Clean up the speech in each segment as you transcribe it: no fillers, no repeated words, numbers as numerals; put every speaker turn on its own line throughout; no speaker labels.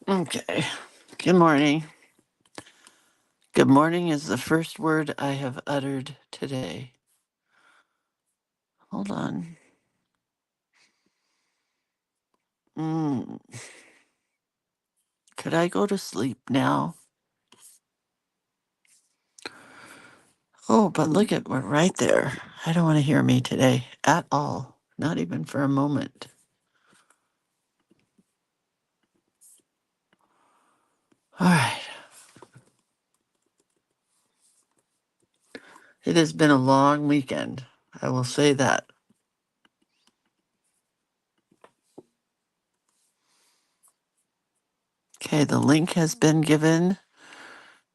Okay. Good morning. Good morning is the first word I have uttered today. Hold on. Mm, could I go to sleep now? Oh, but look at we're right there. I don't want to hear me today at all. Not even for a moment. All right. It has been a long weekend. I will say that. Okay, the link has been given.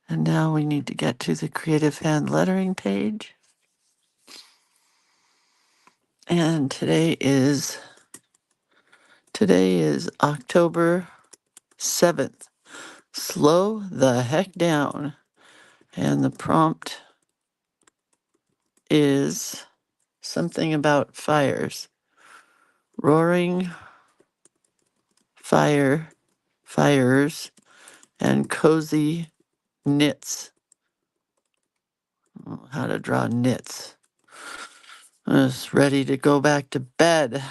And now we need to get to the creative hand lettering page. And today is October 7th. Slow the heck down. And the prompt is something about fires. Roaring fires, and cozy knits. Oh, how to draw knits. I was ready to go back to bed.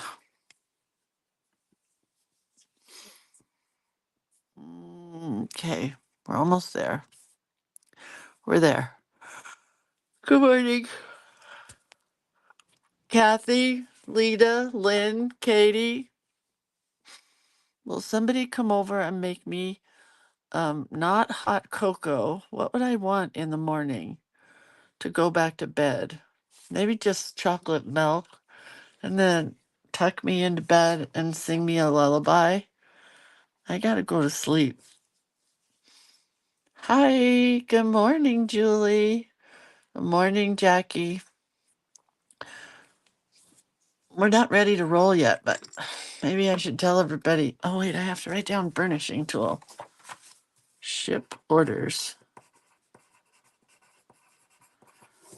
Okay, we're almost there. We're there. Good morning, Kathy, Lita, Lynn, Katie. Will somebody come over and make me not hot cocoa? What would I want in the morning to go back to bed? Maybe just chocolate milk, and then tuck me into bed and sing me a lullaby. I gotta go to sleep. Hi, good morning, Julie. Good morning, Jackie. We're not ready to roll yet, but maybe I should tell everybody. Oh, wait, I have to write down burnishing tool. Ship orders.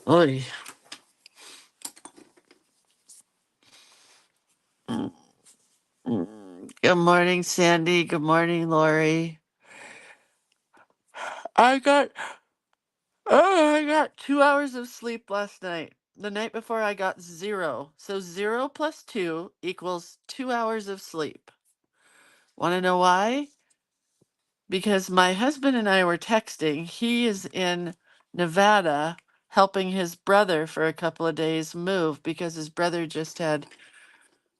Oy. Mm, Good morning, Sandy. Good morning, Lori. I got I got 2 hours of sleep last night. The night before I got zero. So 0 plus 2 equals 2 hours of sleep. Want to know why? Because my husband and I were texting. He is in Nevada helping his brother for a couple of days move because his brother just had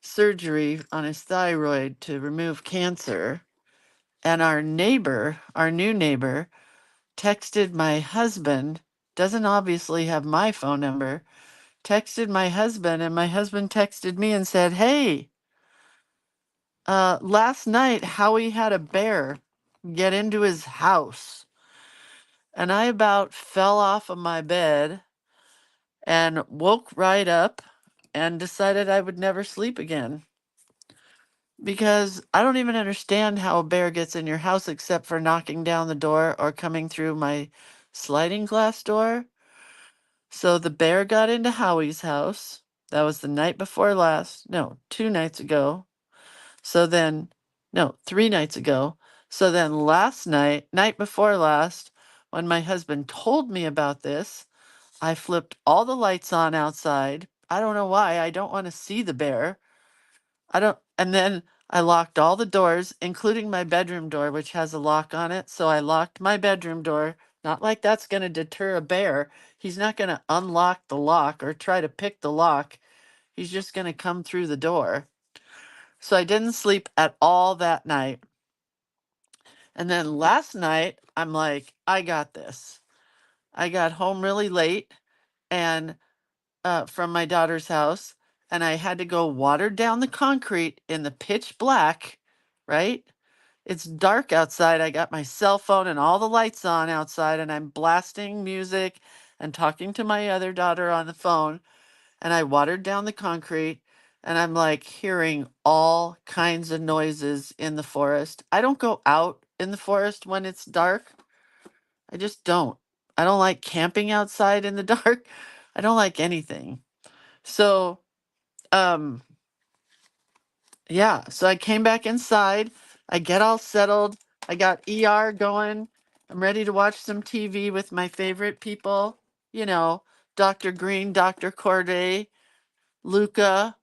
surgery on his thyroid to remove cancer. And our new neighbor, texted my husband, doesn't obviously have my phone number, texted my husband, and my husband texted me and said, "Hey, last night Howie had a bear get into his house." And I about fell off of my bed and woke right up and decided I would never sleep again. Because I don't even understand how a bear gets in your house except for knocking down the door or coming through my sliding glass door. So the bear got into Howie's house. That was the night before last. No, 2 nights ago. So then, no, 3 nights ago. So then last night, night before last, when my husband told me about this, I flipped all the lights on outside. I don't know why. I don't want to see the bear. And then I locked all the doors, including my bedroom door, which has a lock on it. So I locked my bedroom door. Not like that's going to deter a bear. He's not going to unlock the lock or try to pick the lock. He's just going to come through the door. So I didn't sleep at all that night. And then last night, I'm like, I got this. I got home really late and from my daughter's house, and I had to go water down the concrete in the pitch black, right? It's dark outside. I got my cell phone and all the lights on outside, and I'm blasting music and talking to my other daughter on the phone. And I watered down the concrete, and I'm like hearing all kinds of noises in the forest. I don't go out in the forest when it's dark. I just don't. I don't like camping outside in the dark. I don't like anything. So, um, yeah, so I came back inside. I get all settled. I got ER going. I'm ready to watch some TV with my favorite people. You know, Dr. Green, Dr. Corday, Luca,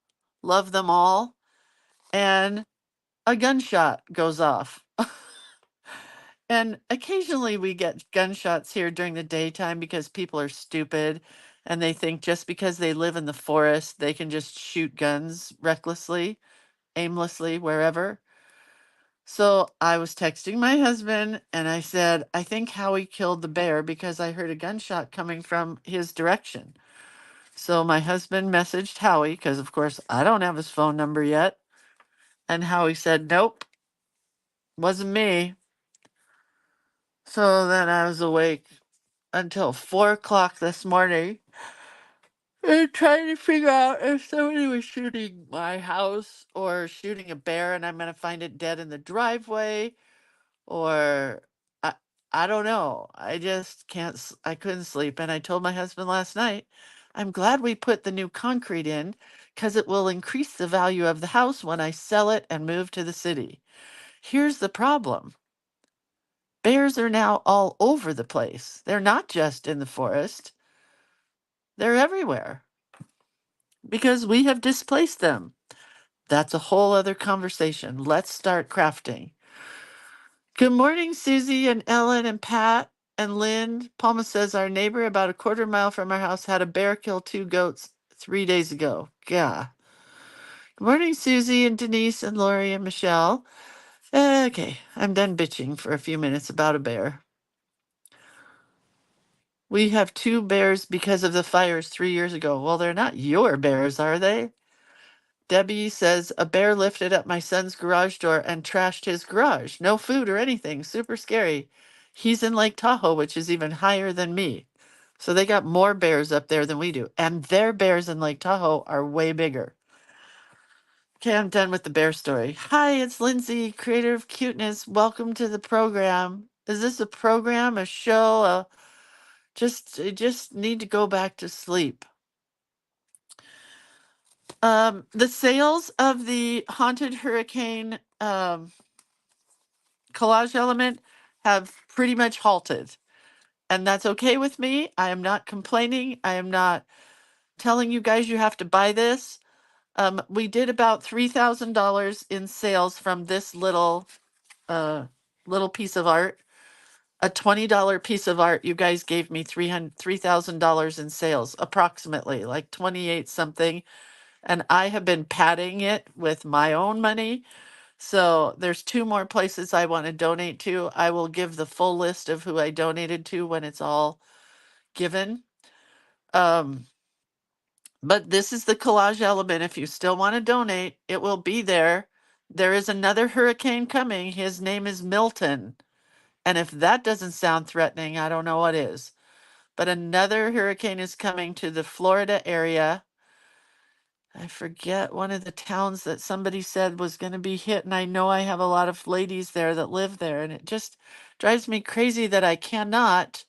love them all. And a gunshot goes off. And occasionally we get gunshots here during the daytime because people are stupid and they think just because they live in the forest, they can just shoot guns recklessly, aimlessly, wherever. So I was texting my husband and I said, I think Howie killed the bear because I heard a gunshot coming from his direction. So my husband messaged Howie because, of course, I don't have his phone number yet. And Howie said, nope, wasn't me. So then I was awake until 4 o'clock this morning and trying to figure out if somebody was shooting my house or shooting a bear and I'm going to find it dead in the driveway or I, I don't know. I just can't, I couldn't sleep. And I told my husband last night, I'm glad we put the new concrete in because it will increase the value of the house when I sell it and move to the city. Here's the problem. Bears are now all over the place. They're not just in the forest. They're everywhere because we have displaced them. That's a whole other conversation. Let's start crafting. Good morning, Susie and Ellen and Pat and Lynn. Palma says our neighbor about a quarter mile from our house had a bear kill 2 goats 3 days ago. Gah. Good morning, Susie and Denise and Lori and Michelle. Okay, I'm done bitching for a few minutes about a bear. We have 2 bears because of the fires 3 years ago. Well, they're not your bears, are they? Debbie says a bear lifted up my son's garage door and trashed his garage. No food or anything. Super scary. He's in Lake Tahoe, which is even higher than me. So they got more bears up there than we do. And their bears in Lake Tahoe are way bigger. Okay, I'm done with the bear story. Hi, it's Lindsay, creator of Cuteness. Welcome to the program. Is this a program, a show? I just need to go back to sleep. The sales of the Haunted Hurricane collage element have pretty much halted. And that's okay with me. I am not complaining. I am not telling you guys you have to buy this. We did about $3,000 in sales from this little piece of art. A $20 piece of art, you guys gave me $3,000 in sales, approximately, like 28 something. And I have been padding it with my own money. So there's 2 more places I want to donate to. I will give the full list of who I donated to when it's all given. But this is the collage element. If you still want to donate, it will be there. There is another hurricane coming. His name is Milton. And if that doesn't sound threatening, I don't know what is. But another hurricane is coming to the Florida area. I forget one of the towns that somebody said was going to be hit. And I know I have a lot of ladies there that live there. And it just drives me crazy that I cannot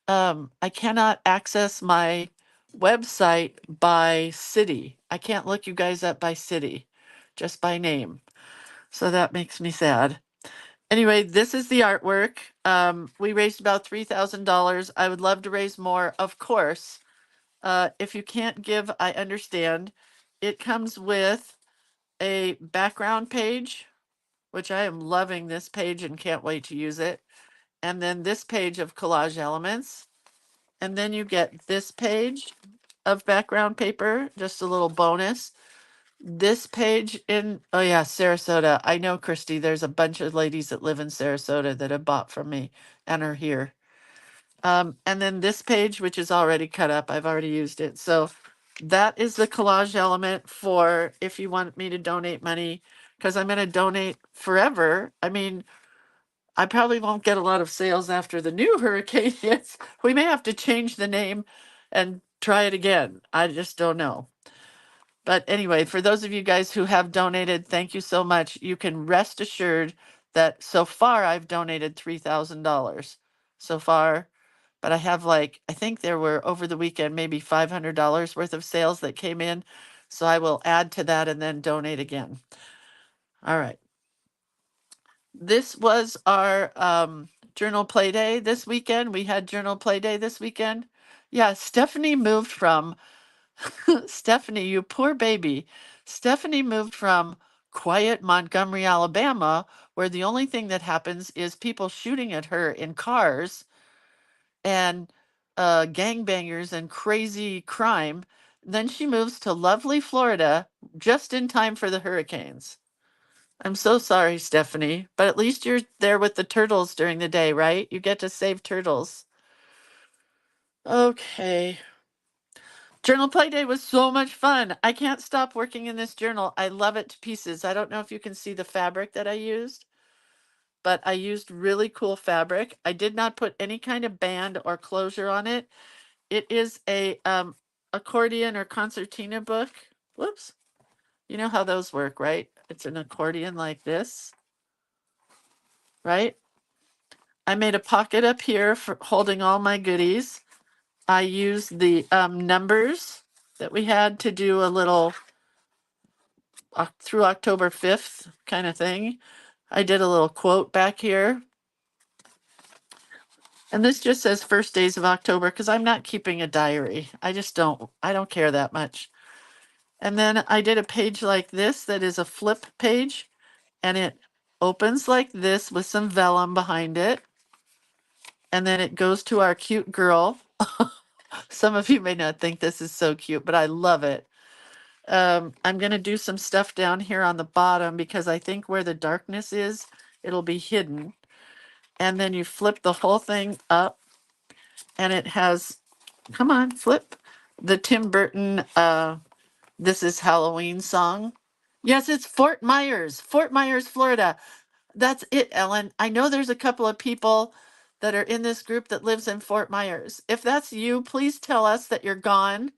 access my website by city. I can't look you guys up by city, just by name. So that makes me sad. Anyway, this is the artwork. We raised about $3,000. I would love to raise more, of course. If you can't give, I understand. It comes with a background page, which I am loving this page and can't wait to use it. And then this page of collage elements. And then you get this page of background paper, just a little bonus. This page in, oh yeah, Sarasota. I know, Christy, there's a bunch of ladies that live in Sarasota that have bought from me and are here. And then this page, which is already cut up, I've already used it. So that is the collage element for if you want me to donate money, because I'm going to donate forever. I mean, I probably won't get a lot of sales after the new hurricane hits. We may have to change the name and try it again. I just don't know. But anyway, for those of you guys who have donated, thank you so much. You can rest assured that so far I've donated $3,000 so far. But I have I think there were over the weekend maybe $500 worth of sales that came in. So I will add to that and then donate again. All right. This was our journal play day this weekend. We had journal play day this weekend. Yeah, Stephanie moved from Stephanie, you poor baby. Stephanie moved from quiet Montgomery, Alabama, where the only thing that happens is people shooting at her in cars and gangbangers and crazy crime. Then she moves to lovely Florida just in time for the hurricanes. I'm so sorry, Stephanie, but at least you're there with the turtles during the day, right? You get to save turtles. Okay. Journal Play Day was so much fun. I can't stop working in this journal. I love it to pieces. I don't know if you can see the fabric that I used, but I used really cool fabric. I did not put any kind of band or closure on it. It is a accordion or concertina book. Whoops. You know how those work, right? It's an accordion like this, right? I made a pocket up here for holding all my goodies. I used the numbers that we had to do a little through October 5th kind of thing. I did a little quote back here. And this just says first days of October because I'm not keeping a diary. I don't care that much. And then I did a page like this that is a flip page and it opens like this with some vellum behind it. And then it goes to our cute girl. Some of you may not think this is so cute, but I love it. I'm going to do some stuff down here on the bottom because I think where the darkness is, it'll be hidden. And then you flip the whole thing up and it has, come on, flip, the Tim Burton This Is Halloween song. Yes, it's Fort Myers, Florida. That's it, Ellen. I know there's a couple of people that are in this group that lives in Fort Myers. If that's you, please tell us that you're gone.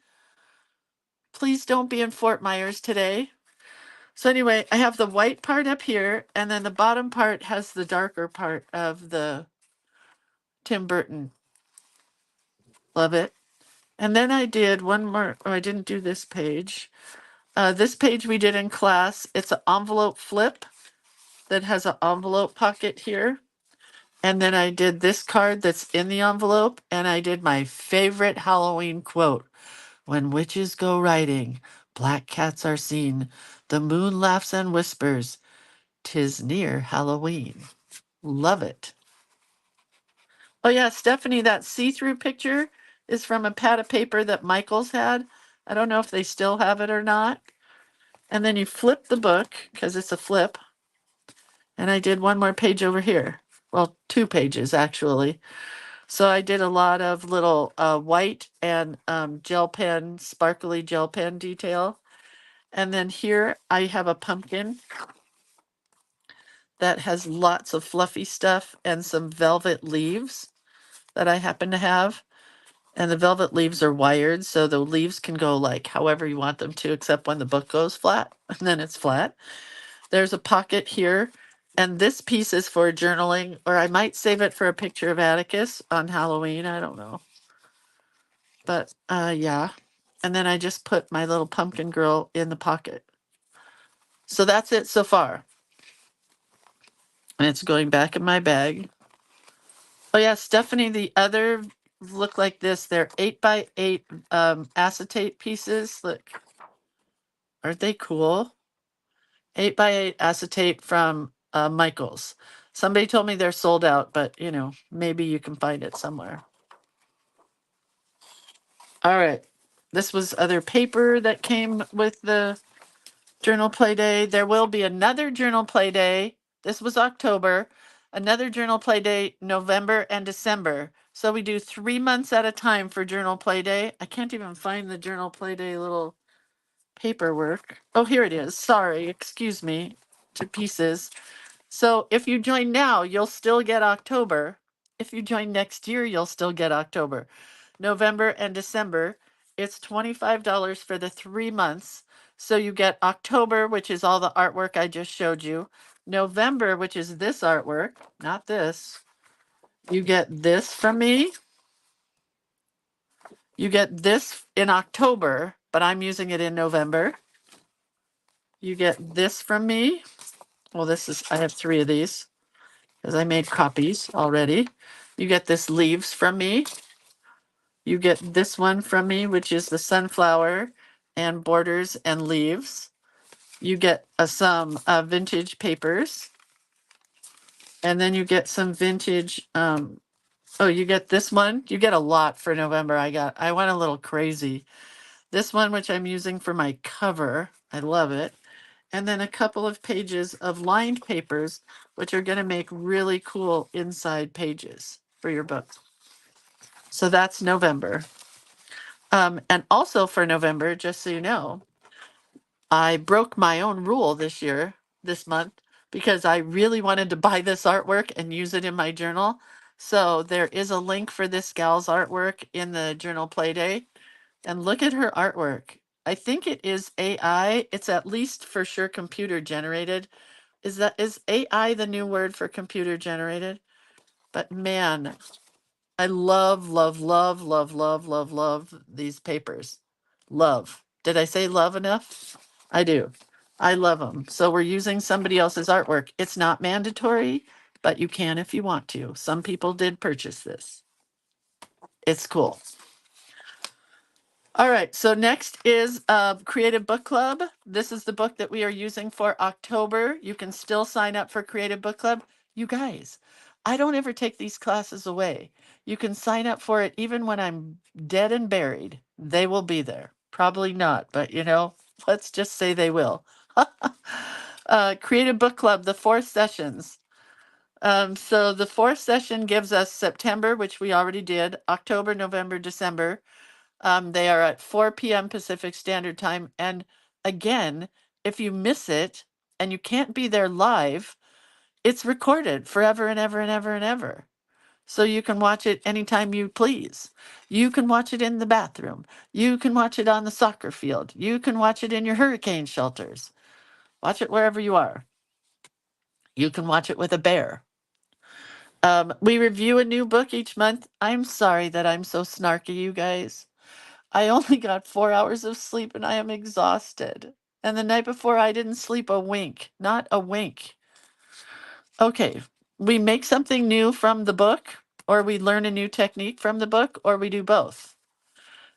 Please don't be in Fort Myers today. So anyway, I have the white part up here, and then the bottom part has the darker part of the Tim Burton. Love it. And then I did one more, oh, I didn't do this page. This page we did in class. It's an envelope flip that has an envelope pocket here. And then I did this card that's in the envelope, and I did my favorite Halloween quote. When witches go riding, black cats are seen. The moon laughs and whispers, 'tis near Halloween. Love it. Oh yeah, Stephanie, that see-through picture is from a pad of paper that Michael's had. I don't know if they still have it or not. And then you flip the book because it's a flip. And I did one more page over here. Well, two pages actually. So I did a lot of little white and gel pen, sparkly gel pen detail. And then here I have a pumpkin that has lots of fluffy stuff and some velvet leaves that I happen to have. And the velvet leaves are wired, so the leaves can go like however you want them to, except when the book goes flat, and then it's flat. There's a pocket here, and this piece is for journaling, or I might save it for a picture of Atticus on Halloween. I don't know. But yeah. And then I just put my little pumpkin girl in the pocket. So that's it so far. And it's going back in my bag. Oh yeah, Stephanie, the other look like this. They're 8x8 acetate pieces. Look, aren't they cool? 8x8 acetate from Michaels. Somebody told me they're sold out, but you know, maybe you can find it somewhere. All right. This was other paper that came with the journal play day. There will be another journal play day. This was October. Another journal play day, November and December. So we do 3 months at a time for journal play day. I can't even find the journal play day little paperwork. Oh, here it is. Sorry, excuse me, to pieces. So if you join now, you'll still get October. If you join next year, you'll still get October. November and December, it's $25 for the 3 months. So you get October, which is all the artwork I just showed you. November, which is this artwork, not this. You get this from me. You get this in October, but I'm using it in November. You get this from me. Well, this is, I have 3 of these. because I made copies already. You get this leaves from me. You get this one from me, which is the sunflower and borders and leaves. You get some vintage papers. And then you get some vintage, oh, you get this one. You get a lot for November. I went a little crazy. This one, which I'm using for my cover. I love it. And then a couple of pages of lined papers, which are going to make really cool inside pages for your book. So that's November. And also for November, just so you know, I broke my own rule this month, because I really wanted to buy this artwork and use it in my journal. So there is a link for this gal's artwork in the journal playday. And look at her artwork. I think it is AI. It's at least for sure computer generated. Is AI the new word for computer generated? But man, I love, love, love, love, love, love, love these papers. Love. Did I say love enough? I do. I love them. So we're using somebody else's artwork. It's not mandatory, but you can if you want to. Some people did purchase this. It's cool. All right, so next is Creative Book Club. This is the book that we are using for October. You can still sign up for Creative Book Club. You guys, I don't ever take these classes away. You can sign up for it even when I'm dead and buried. They will be there. Probably not, but let's just say they will. Creative Book Club, the 4 sessions. So the 4th session gives us September, which we already did, October, November, December. They are at 4 p.m. Pacific Standard Time. And again, if you miss it and you can't be there live, it's recorded forever and ever and ever and ever. So you can watch it anytime you please. You can watch it in the bathroom. You can watch it on the soccer field. You can watch it in your hurricane shelters. Watch it wherever you are. You can watch it with a bear. We review a new book each month. I'm sorry that I'm so snarky, you guys. I only got 4 hours of sleep and I am exhausted. And the night before, I didn't sleep a wink, not a wink. Okay, we make something new from the book, or we learn a new technique from the book, or we do both.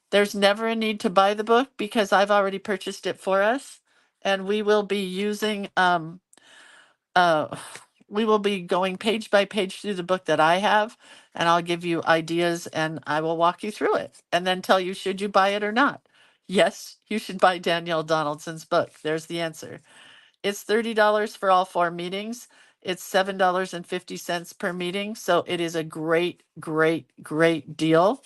There's never a need to buy the book because I've already purchased it for us. And we will be using, uh, we will be going page by page through the book that I have, and I'll give you ideas and I will walk you through it and then tell you, should you buy it or not? Yes, you should buy Danielle Donaldson's book. There's the answer. It's $30 for all 4 meetings. It's $7.50 per meeting. So it is a great, great, great deal.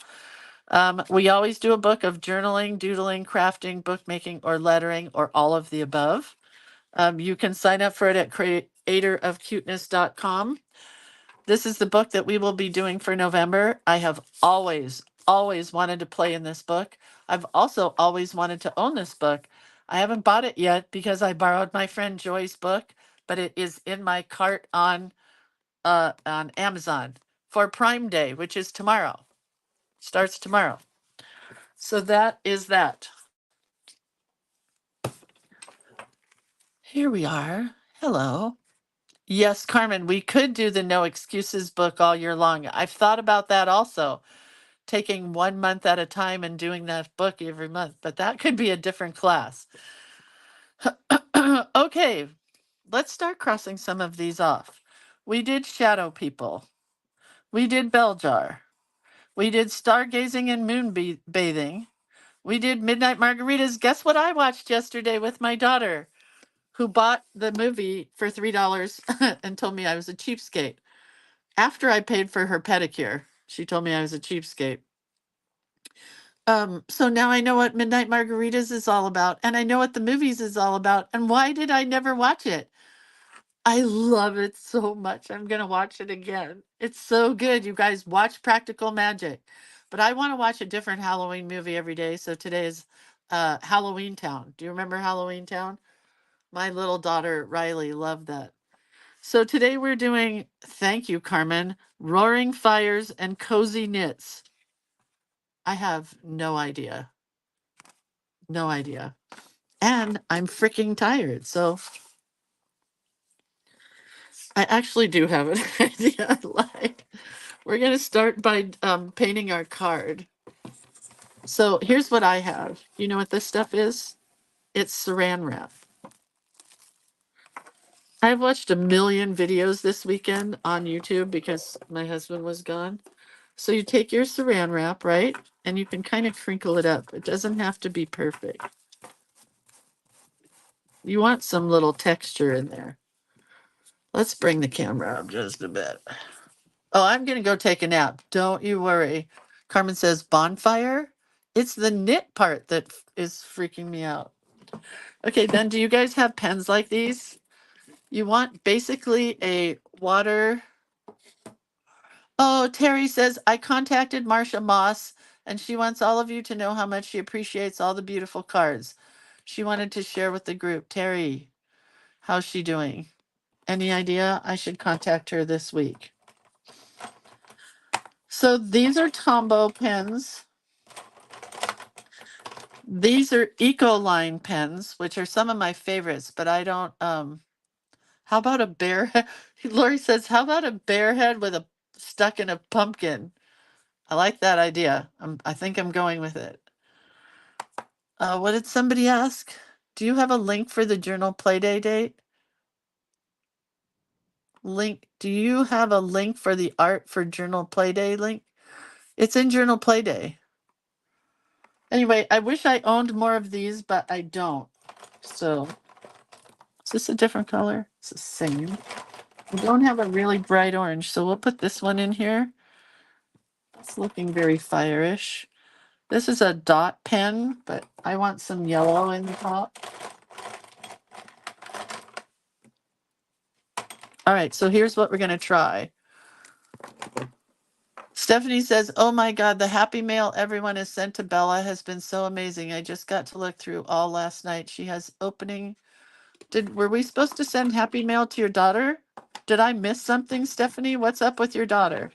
We always do a book of journaling, doodling, crafting, bookmaking, or lettering, or all of the above. You can sign up for it at creatorofcuteness.com. This is the book that we will be doing for November. I have always, always wanted to play in this book. I've also always wanted to own this book. I haven't bought it yet because I borrowed my friend Joy's book, but it is in my cart on Amazon for Prime Day, which is tomorrow. Starts tomorrow. So that is that. Here we are. Hello. Yes, Carmen, we could do the no excuses book all year long. I've thought about that also, taking 1 month at a time and doing that book every month, but that could be a different class. Okay, let's start crossing some of these off. We did Shadow People. We did Bell Jar. We did Stargazing and Moon Bathing. We did Midnight Margaritas. Guess what I watched yesterday with my daughter, who bought the movie for $3 and told me I was a cheapskate. After I paid for her pedicure, she told me I was a cheapskate. So now I know what Midnight Margaritas is all about, and I know what the movies is all about. And why did I never watch it? I love it so much. I'm gonna watch it again. It's so good. You guys watch Practical Magic. But I want to watch a different Halloween movie every day. So today is Halloween Town. Do you remember Halloween Town? My little daughter Riley loved that. So today we're doing, thank you, Carmen, Roaring Fires and Cozy Knits. I have no idea. No idea. And I'm freaking tired. So I actually do have an idea. I lied. We're going to start by painting our card. So here's what I have. You know what this stuff is? It's saran wrap. I've watched a million videos this weekend on YouTube because my husband was gone. So you take your saran wrap, right? And you can kind of crinkle it up. It doesn't have to be perfect. You want some little texture in there. Let's bring the camera up just a bit. Oh, I'm going to go take a nap. Don't you worry. Carmen says bonfire. It's the knit part that is freaking me out. Okay, then do you guys have pens like these? You want basically a water. Oh, Terry says, I contacted Marsha Moss and she wants all of you to know how much she appreciates all the beautiful cards. She wanted to share with the group. Terry, how's she doing? Any idea? I should contact her this week. So these are Tombow pens. These are Ecoline pens, which are some of my favorites, but I don't, how about a bear head? Lori says, how about a bear head with a stuck in a pumpkin? I like that idea. I think I'm going with it. What did somebody ask? Do you have a link for the journal playday date? Link. Do you have a link for the art for journal playday link? It's in journal playday. Anyway, I wish I owned more of these, but I don't. So, is this a different color? It's the same. I don't have a really bright orange, so we'll put this one in here. It's looking very fire-ish. This is a dot pen, but I want some yellow in the top. All right, so here's what we're going to try. Stephanie says, oh my God, the happy mail everyone has sent to Bella has been so amazing. I just got to look through all last night. She has opening. Were we supposed to send happy mail to your daughter? Did I miss something, Stephanie? What's up with your daughter?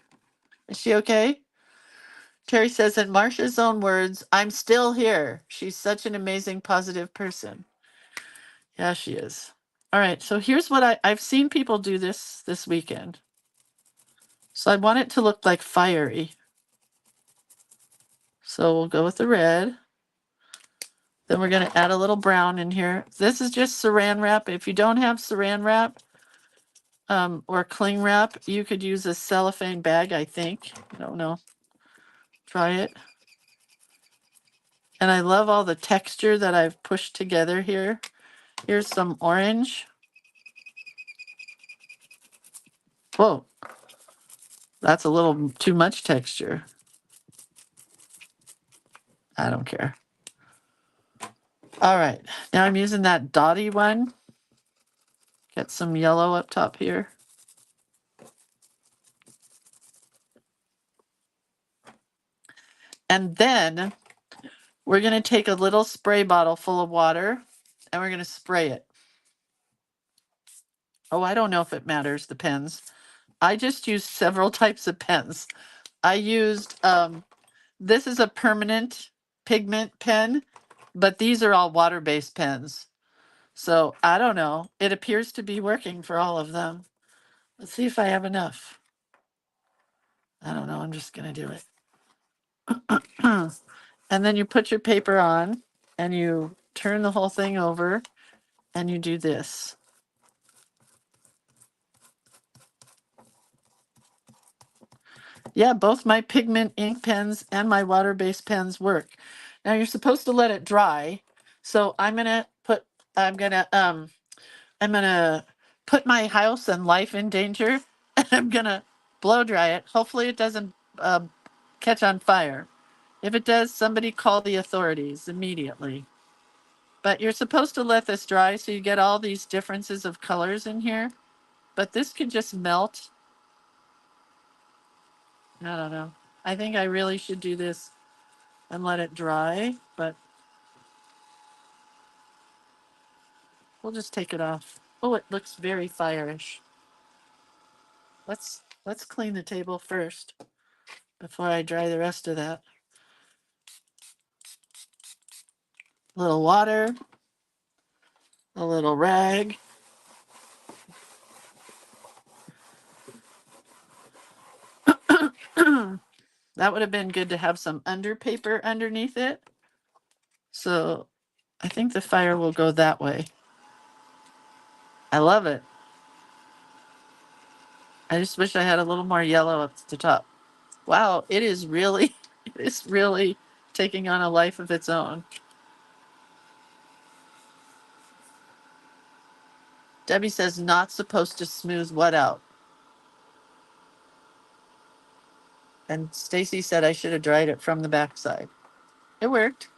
Is she okay? Terry says, in Marsha's own words, I'm still here. She's such an amazing, positive person. Yeah, she is. All right, so here's what I've seen people do this weekend. So I want it to look like fiery. So we'll go with the red. Then we're going to add a little brown in here. This is just saran wrap. If you don't have saran wrap or cling wrap, you could use a cellophane bag, I think. I don't know. Try it. And I love all the texture that I've pushed together here. Here's some orange. Whoa, that's a little too much texture. I don't care. All right, now I'm using that dotty one. Get some yellow up top here. And then we're going to take a little spray bottle full of water and we're going to spray it. Oh, I don't know if it matters, the pens. I just used several types of pens. I used, this is a permanent pigment pen, but these are all water-based pens. So I don't know. It appears to be working for all of them. Let's see if I have enough. I don't know. I'm just going to do it. And then you put your paper on and you turn the whole thing over and you do this. Yeah, both my pigment ink pens and my water-based pens work. Now you're supposed to let it dry. So I'm gonna put my house and life in danger. And I'm gonna blow dry it. Hopefully it doesn't catch on fire. If it does, somebody call the authorities immediately. But you're supposed to let this dry so you get all these differences of colors in here. But this could just melt. I don't know. I think I really should do this and let it dry, but we'll just take it off. Oh, it looks very fire-ish. Let's clean the table first before I dry the rest of that. A little water, a little rag. That would have been good to have some under paper underneath it. So I think the fire will go that way. I love it. I just wish I had a little more yellow up the top. Wow, it is really, it is really taking on a life of its own. Debbie says not supposed to smooth what out. And Stacy said I should have dried it from the backside. It worked.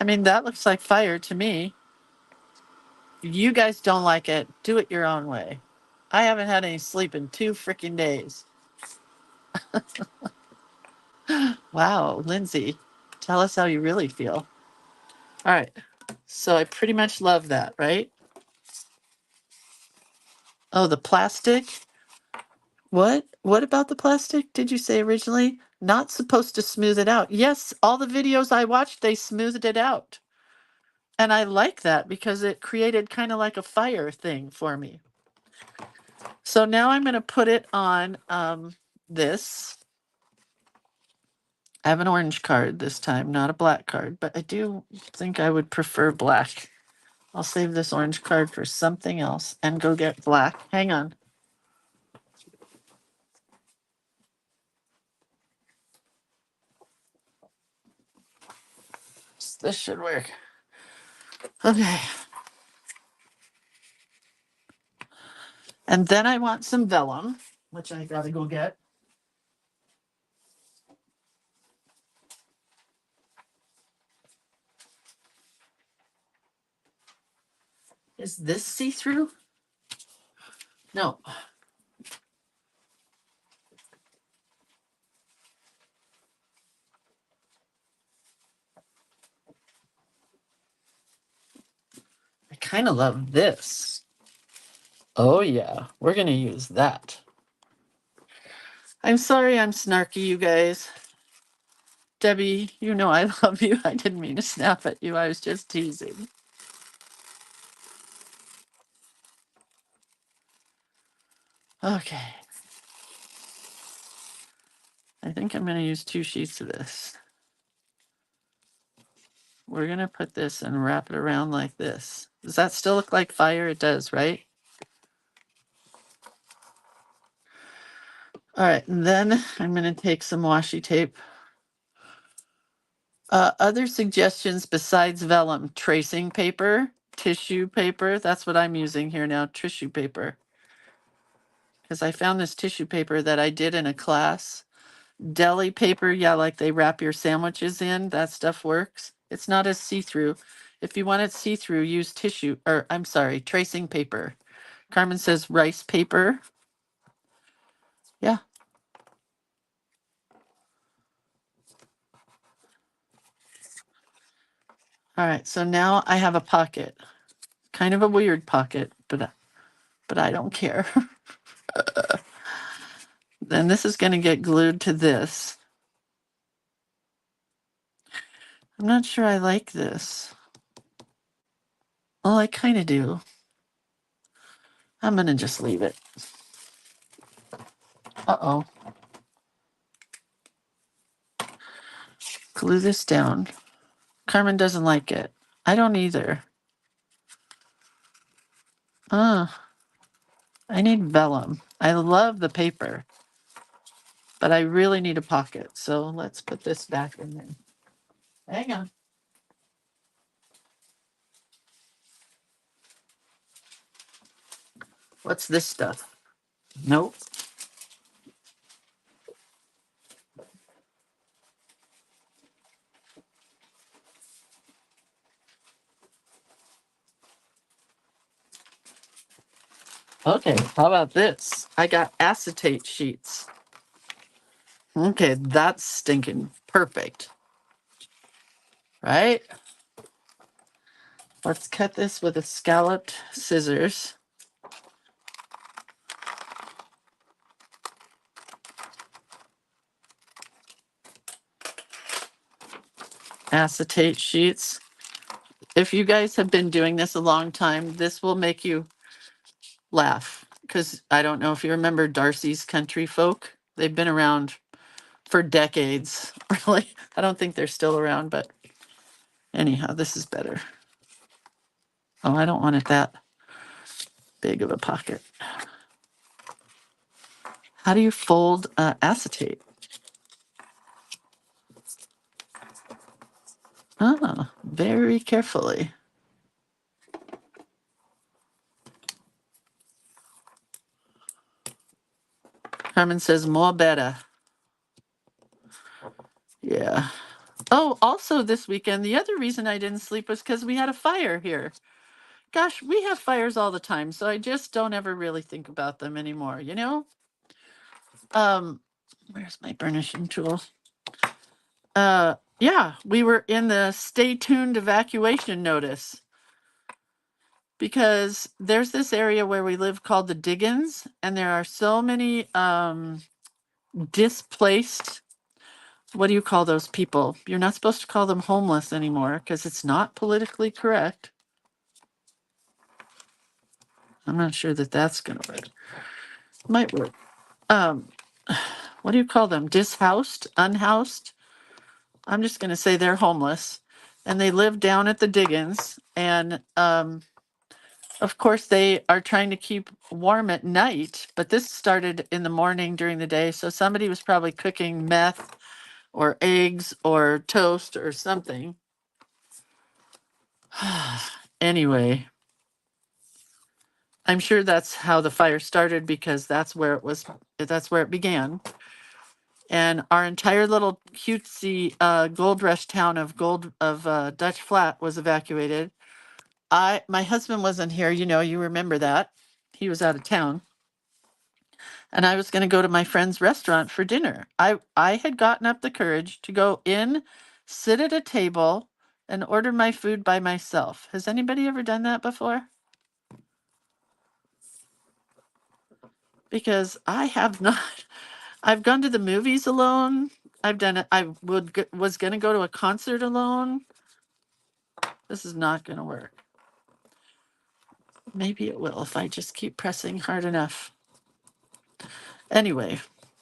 I mean, that looks like fire to me. If you guys don't like it, do it your own way. I haven't had any sleep in 2 freaking days. Wow, Lindsay, tell us how you really feel. All right. So I pretty much love that, right? Oh, the plastic. What? What about the plastic? Did you say originally? Not supposed to smooth it out. Yes, all the videos I watched, they smoothed it out. And I like that because it created kind of like a fire thing for me. So now I'm going to put it on this. I have an orange card this time, not a black card, but I do think I would prefer black. I'll save this orange card for something else and go get black. Hang on. This should work. Okay. And then I want some vellum, which I gotta go get. Is this see-through? No. I kind of love this. Oh yeah, we're gonna use that. I'm sorry I'm snarky, you guys. Debbie, you know I love you. I didn't mean to snap at you. I was just teasing. Okay. I think I'm going to use 2 sheets of this. We're going to put this and wrap it around like this. Does that still look like fire? It does, right? All right, and then I'm going to take some washi tape. Other suggestions besides vellum: tracing paper, tissue paper. That's what I'm using here now, tissue paper. Because I found this tissue paper that I did in a class. Deli paper, yeah, like they wrap your sandwiches in. That stuff works. It's not as see-through. If you want it see-through, use tissue, or I'm sorry, tracing paper. Carmen says rice paper. Yeah. All right, so now I have a pocket. Kind of a weird pocket, but I don't care. Then this is going to get glued to this. I'm not sure I like this. Well, I kind of do. I'm going to just leave it. Uh-oh. Glue this down. Carmen doesn't like it. I don't either. I need vellum. I love the paper, but I really need a pocket. So let's put this back in there. Hang on. What's this stuff? Nope. Okay, how about this? I got acetate sheets. Okay, that's stinking perfect. Right? Let's cut this with a scalloped scissors. Acetate sheets. If you guys have been doing this a long time, this will make you laugh. Because I don't know if you remember Darcy's Country Folk. They've been around for decades, really. I don't think they're still around, but anyhow, this is better. Oh, I don't want it that big of a pocket. How do you fold acetate? Ah, very carefully. Carmen says more better. Yeah. Oh, also this weekend, the other reason I didn't sleep was because we had a fire here. Gosh, we have fires all the time, so I just don't ever really think about them anymore, you know? Where's my burnishing tool? Yeah, we were in the stay tuned evacuation notice because there's this area where we live called the Diggins, and there are so many displaced, what do you call those people? You're not supposed to call them homeless anymore because it's not politically correct. I'm not sure that that's going to work. Might work. What do you call them? Dishoused? Unhoused? I'm just going to say they're homeless. And they live down at the Diggins. And of course, they are trying to keep warm at night. But this started in the morning during the day. So somebody was probably cooking meth or eggs or toast or something. Anyway, I'm sure that's how the fire started because that's where it began. And our entire little cutesy gold rush town of Dutch Flat was evacuated. My husband wasn't here, you remember that. He was out of town. And I was going to go to my friend's restaurant for dinner. I had gotten up the courage to go in, sit at a table, and order my food by myself. Has anybody ever done that before? Because I have not. I've gone to the movies alone. I've done it. Was going to go to a concert alone. This is not going to work. Maybe it will if I just keep pressing hard enough. Anyway,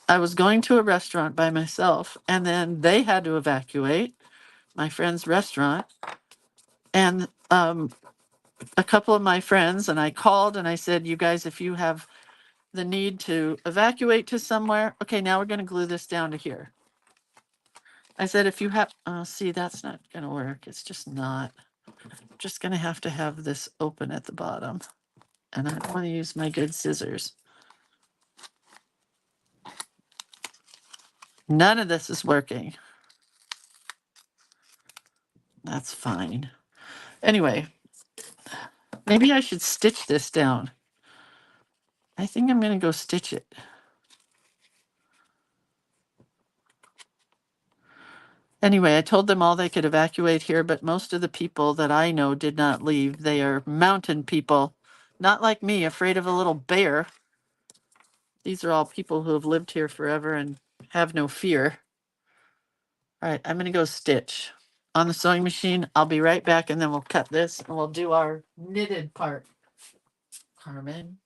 I was going to a restaurant by myself, and then they had to evacuate my friend's restaurant. And a couple of my friends, and I called and I said, you guys, if you have the need to evacuate to somewhere, okay, now we're going to glue this down to here. I said, if you have, see, that's not going to work. It's just not. I'm just going to have this open at the bottom. And I want to use my good scissors. None of this is working. That's fine. Anyway, maybe I should stitch this down. I think I'm going to go stitch it. Anyway, I told them all they could evacuate here, but most of the people that I know did not leave. They are mountain people, not like me, afraid of a little bear. These are all people who have lived here forever and have no fear. All right, I'm going to go stitch on the sewing machine. I'll be right back, and then we'll cut this and we'll do our knitted part. Carmen.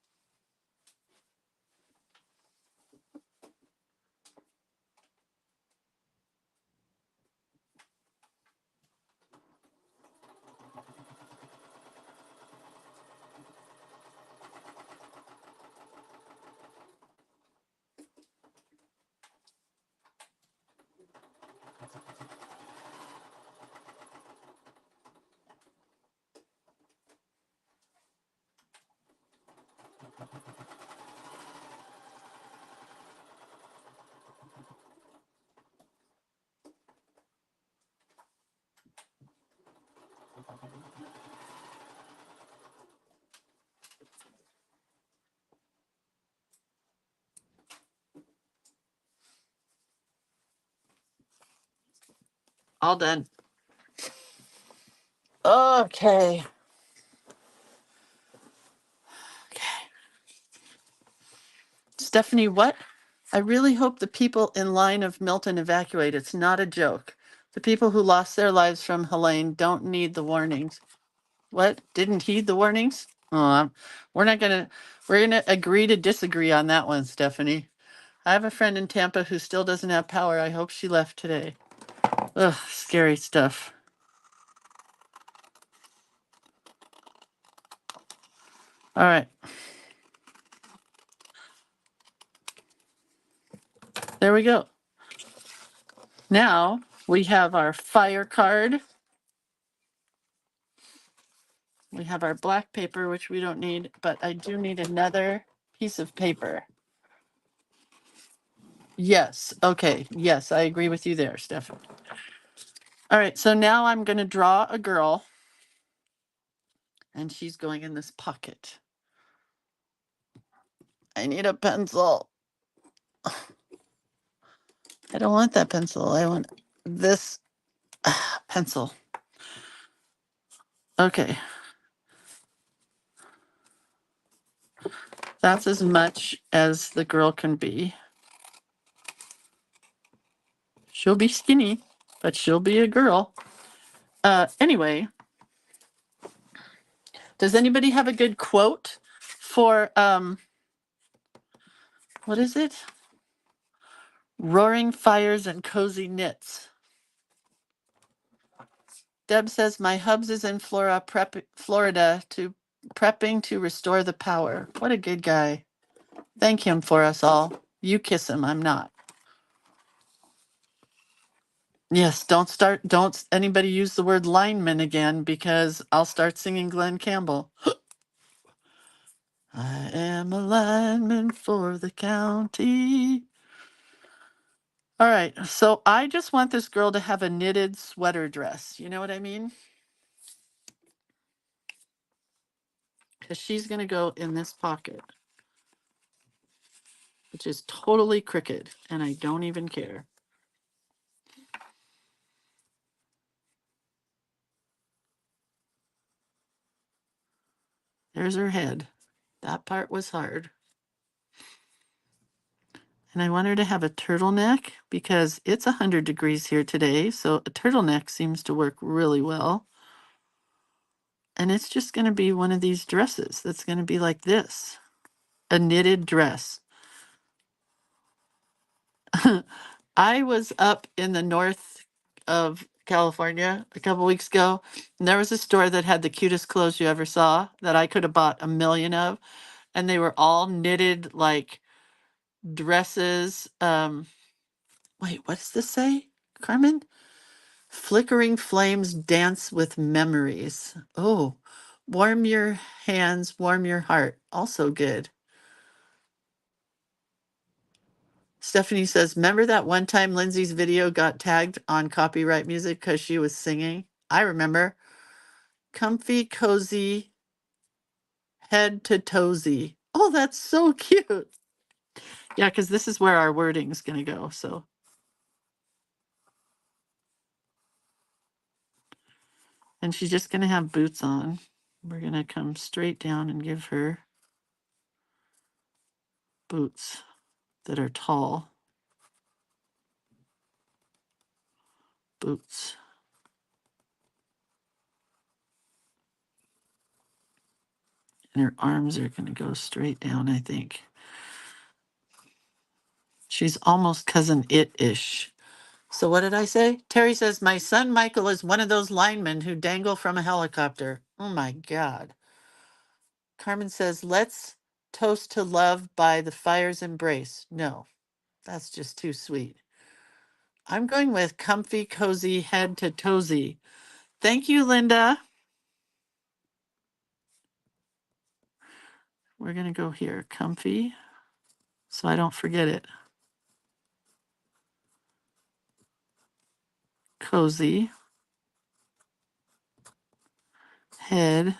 All done. Okay. Stephanie, what? I really hope the people in line of Milton evacuate. It's not a joke. The people who lost their lives from Helene don't need the warnings. What? Didn't heed the warnings? Oh, we're going to agree to disagree on that one, Stephanie. I have a friend in Tampa who still doesn't have power. I hope she left today. Ugh, scary stuff. All right. There we go. Now we have our fire card. We have our black paper, which we don't need, but I do need another piece of paper. Yes. Okay. Yes, I agree with you there, Stephanie. All right. So now I'm going to draw a girl, and she's going in this pocket. I need a pencil. I don't want that pencil. I want this pencil. Okay. That's as much as the girl can be. She'll be skinny, but she'll be a girl. Anyway, does anybody have a good quote for what is it? Roaring fires and cozy knits. Deb says my hubs is in Florida to prepping to restore the power. What a good guy. Thank him for us all. You kiss him, I'm not. Yes, don't anybody use the word lineman again because I'll start singing Glenn Campbell. I am a lineman for the county. All right, so I just want this girl to have a knitted sweater dress. You know what I mean? Because she's going to go in this pocket, which is totally crooked, and I don't even care. There's her head. That part was hard. And I want her to have a turtleneck because it's 100 degrees here today. So a turtleneck seems to work really well. And it's just going to be one of these dresses that's going to be like this, a knitted dress. I was up in the north of California a couple weeks ago, and there was a store that had the cutest clothes you ever saw that I could have bought a million of. And they were all knitted like dresses. Wait, what does this say, Carmen? Flickering flames dance with memories. Oh, warm your hands, warm your heart. Also good. Stephanie says, remember that one time Lindsay's video got tagged on copyright music because she was singing? I remember. Comfy, cozy, head to toesy. Oh, that's so cute. Yeah, because this is where our wording's going to go. So, and she's just going to have boots on. We're going to come straight down and give her boots that are tall. Boots. And her arms are going to go straight down, I think. She's almost cousin it-ish. So what did I say? Terry says, my son Michael is one of those linemen who dangle from a helicopter. Oh my God. Carmen says, let's toast to love by the fire's embrace. No, that's just too sweet. I'm going with comfy, cozy, head to toesy. Thank you, Linda. We're going to go here, comfy, so I don't forget it. Cozy, head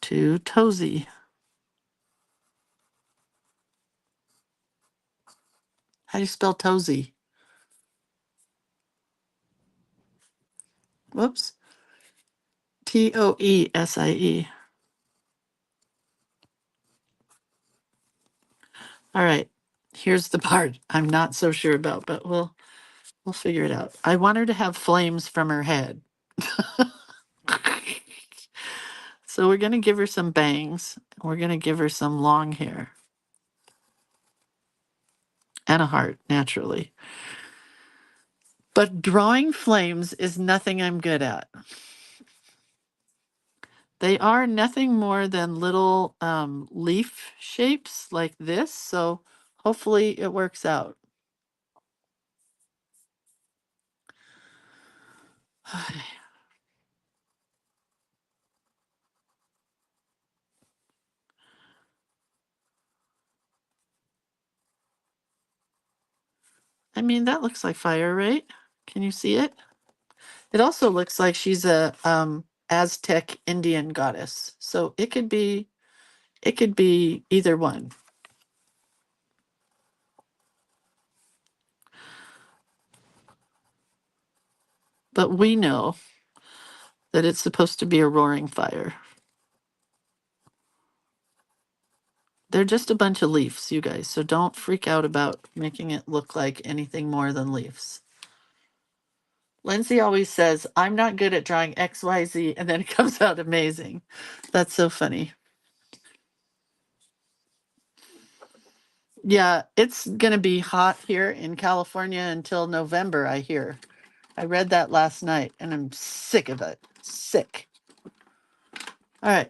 to toesy. How do you spell toesy? Whoops. Toesie. All right. Here's the part I'm not so sure about, but we'll figure it out. I want her to have flames from her head. So we're going to give her some bangs. We're going to give her some long hair. and a heart, naturally. But drawing flames is nothing I'm good at. They are nothing more than little leaf shapes like this, so hopefully it works out. I mean, that looks like fire, right? Can you see it? It also looks like she's a Aztec Indian goddess. So it could be either one. But we know that it's supposed to be a roaring fire. They're just a bunch of leaves, you guys. So don't freak out about making it look like anything more than leaves. Lindsay always says, I'm not good at drawing XYZ, and then it comes out amazing. That's so funny. Yeah, it's going to be hot here in California until November, I hear. I read that last night and I'm sick of it. Sick. All right.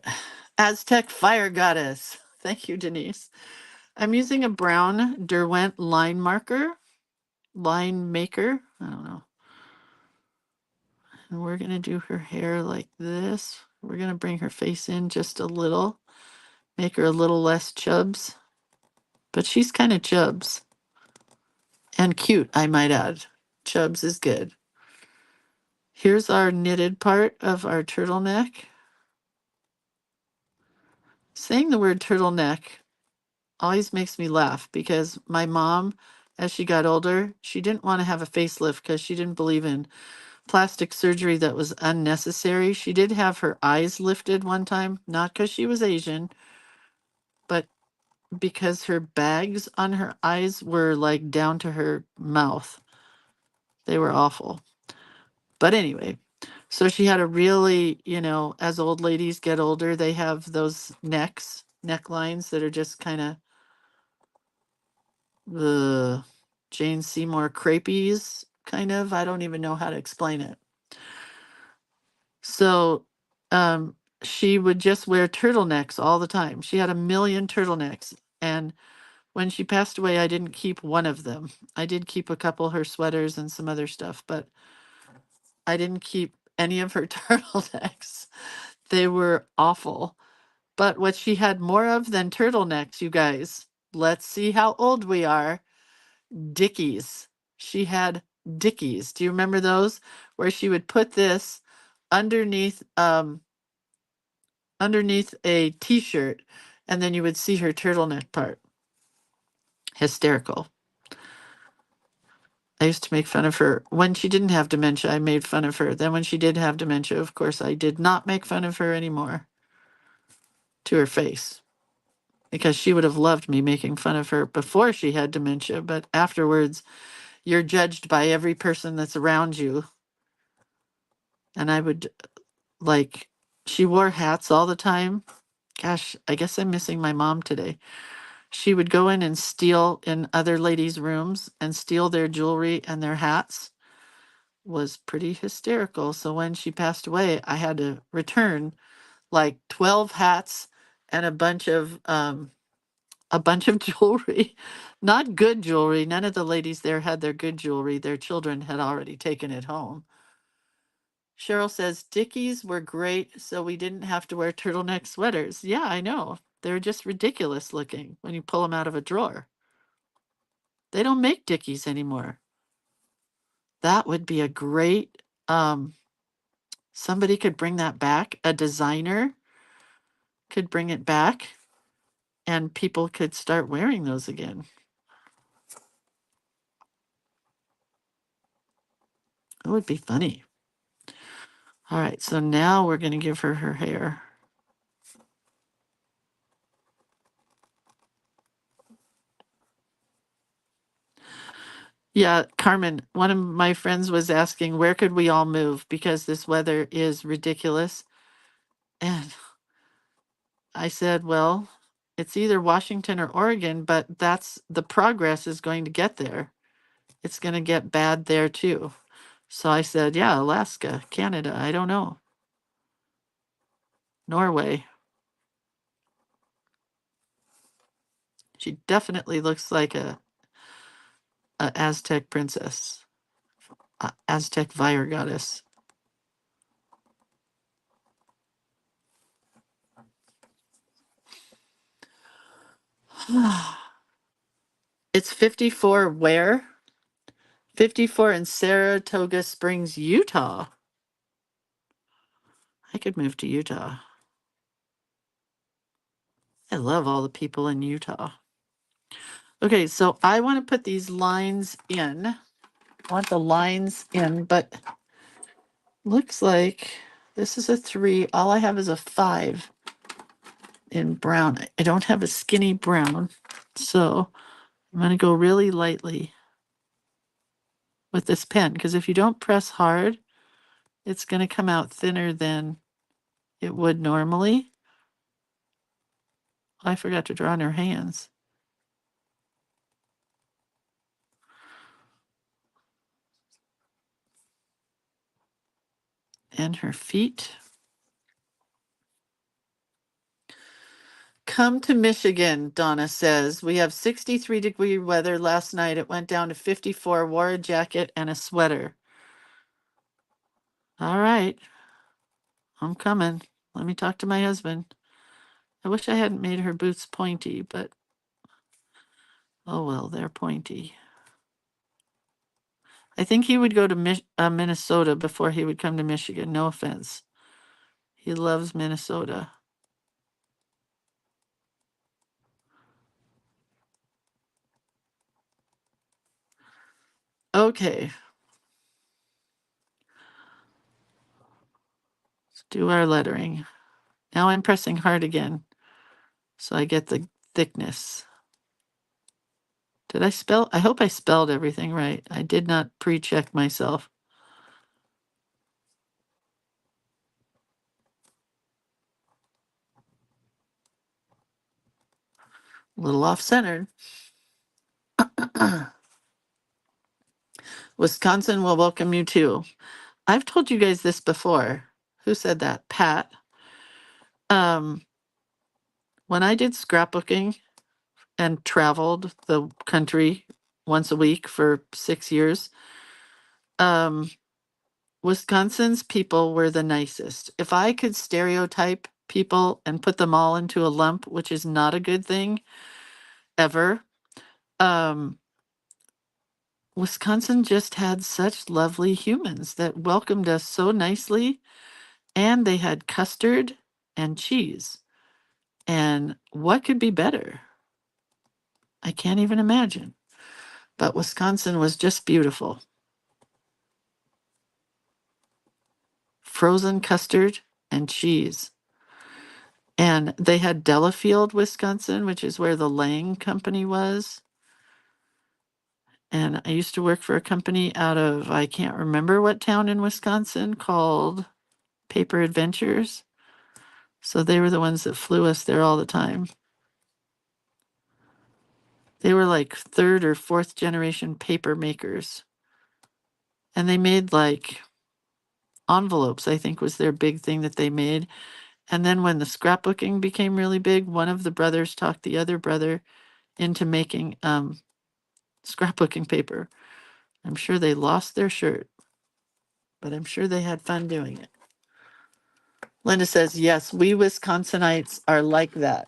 Aztec Fire Goddess. Thank you, Denise. I'm using a brown Derwent line marker, line maker. I don't know. And we're going to do her hair like this. We're going to bring her face in just a little, make her a little less chubs. But she's kind of chubs. And cute, I might add. Chubs is good. Here's our knitted part of our turtleneck. Saying the word turtleneck always makes me laugh because my mom, as she got older, she didn't want to have a facelift because she didn't believe in plastic surgery that was unnecessary. She did have her eyes lifted one time, not because she was Asian, but because her bags on her eyes were like down to her mouth. They were awful. But anyway, so she had a really, as old ladies get older, they have those necklines that are just kind of the Jane Seymour crepies, kind of. I don't even know how to explain it. So she would just wear turtlenecks all the time. She had a million turtlenecks. And when she passed away, I didn't keep one of them. I did keep a couple of her sweaters and some other stuff, but I didn't keep any of her turtlenecks. They were awful. But what she had more of than turtlenecks, you guys, let's see how old we are. Dickies. She had Dickies. Do you remember those? Where she would put this underneath underneath a t-shirt and then you would see her turtleneck part. Hysterical. I used to make fun of her. When she didn't have dementia, I made fun of her. Then when she did have dementia, of course, I did not make fun of her anymore to her face. Because she would have loved me making fun of her before she had dementia, but afterwards, you're judged by every person that's around you. And I would, like, she wore hats all the time. Gosh, I guess I'm missing my mom today. She would go in and steal in other ladies' rooms and steal their jewelry and their hats. Was pretty hysterical. So when she passed away, I had to return like 12 hats and a bunch of jewelry. Not good jewelry. None of the ladies there had their good jewelry. Their children had already taken it home. Cheryl says Dickies were great, so we didn't have to wear turtleneck sweaters. Yeah, I know. They're just ridiculous looking when you pull them out of a drawer. They don't make Dickies anymore. That would be a great somebody could bring that back. A designer could bring it back and people could start wearing those again. It would be funny. All right, so now we're going to give her her hair. Yeah, Carmen, one of my friends was asking where could we all move because this weather is ridiculous. And I said, well, It's either Washington or Oregon, but that's the progress is going to get there. It's going to get bad there too. So I said, yeah, Alaska, Canada, I don't know. Norway. She definitely looks like a Aztec princess, a Aztec fire goddess. It's 54 where? 54 in Saratoga Springs, Utah. I could move to Utah. I love all the people in Utah. Okay, so I want to put these lines in. I want the lines in, but looks like this is a 3. All I have is a 5 in brown. I don't have a skinny brown, so I'm going to go really lightly with this pen, because if you don't press hard, it's going to come out thinner than it would normally. I forgot to draw on her hands. And her feet. Come to Michigan, Donna says. We have 63-degree weather last night. It went down to 54. Wore a jacket and a sweater. All right. I'm coming. Let me talk to my husband. I wish I hadn't made her boots pointy, but oh well, they're pointy. I think he would go to Minnesota before he would come to Michigan. No offense. He loves Minnesota. Okay. Let's do our lettering. Now I'm pressing hard again, so I get the thickness. Did I spell? I hope I spelled everything right. I did not pre-check myself. A little off-centered. Wisconsin will welcome you too. I've told you guys this before. Who said that? Pat. When I did scrapbooking and traveled the country once a week for 6 years, Wisconsin's people were the nicest. If I could stereotype people and put them all into a lump, which is not a good thing ever, Wisconsin just had such lovely humans that welcomed us so nicely, and they had custard and cheese. And what could be better? I can't even imagine. But Wisconsin was just beautiful. Frozen custard and cheese. And they had Delafield, Wisconsin, which is where the Lang Company was. And I used to work for a company out of, I can't remember what town in Wisconsin, called Paper Adventures. So they were the ones that flew us there all the time. They were like 3rd or 4th generation paper makers. And they made like envelopes, I think was their big thing that they made. And then when the scrapbooking became really big, one of the brothers talked the other brother into making scrapbooking paper. I'm sure they lost their shirt, but I'm sure they had fun doing it. Linda says, yes, we Wisconsinites are like that.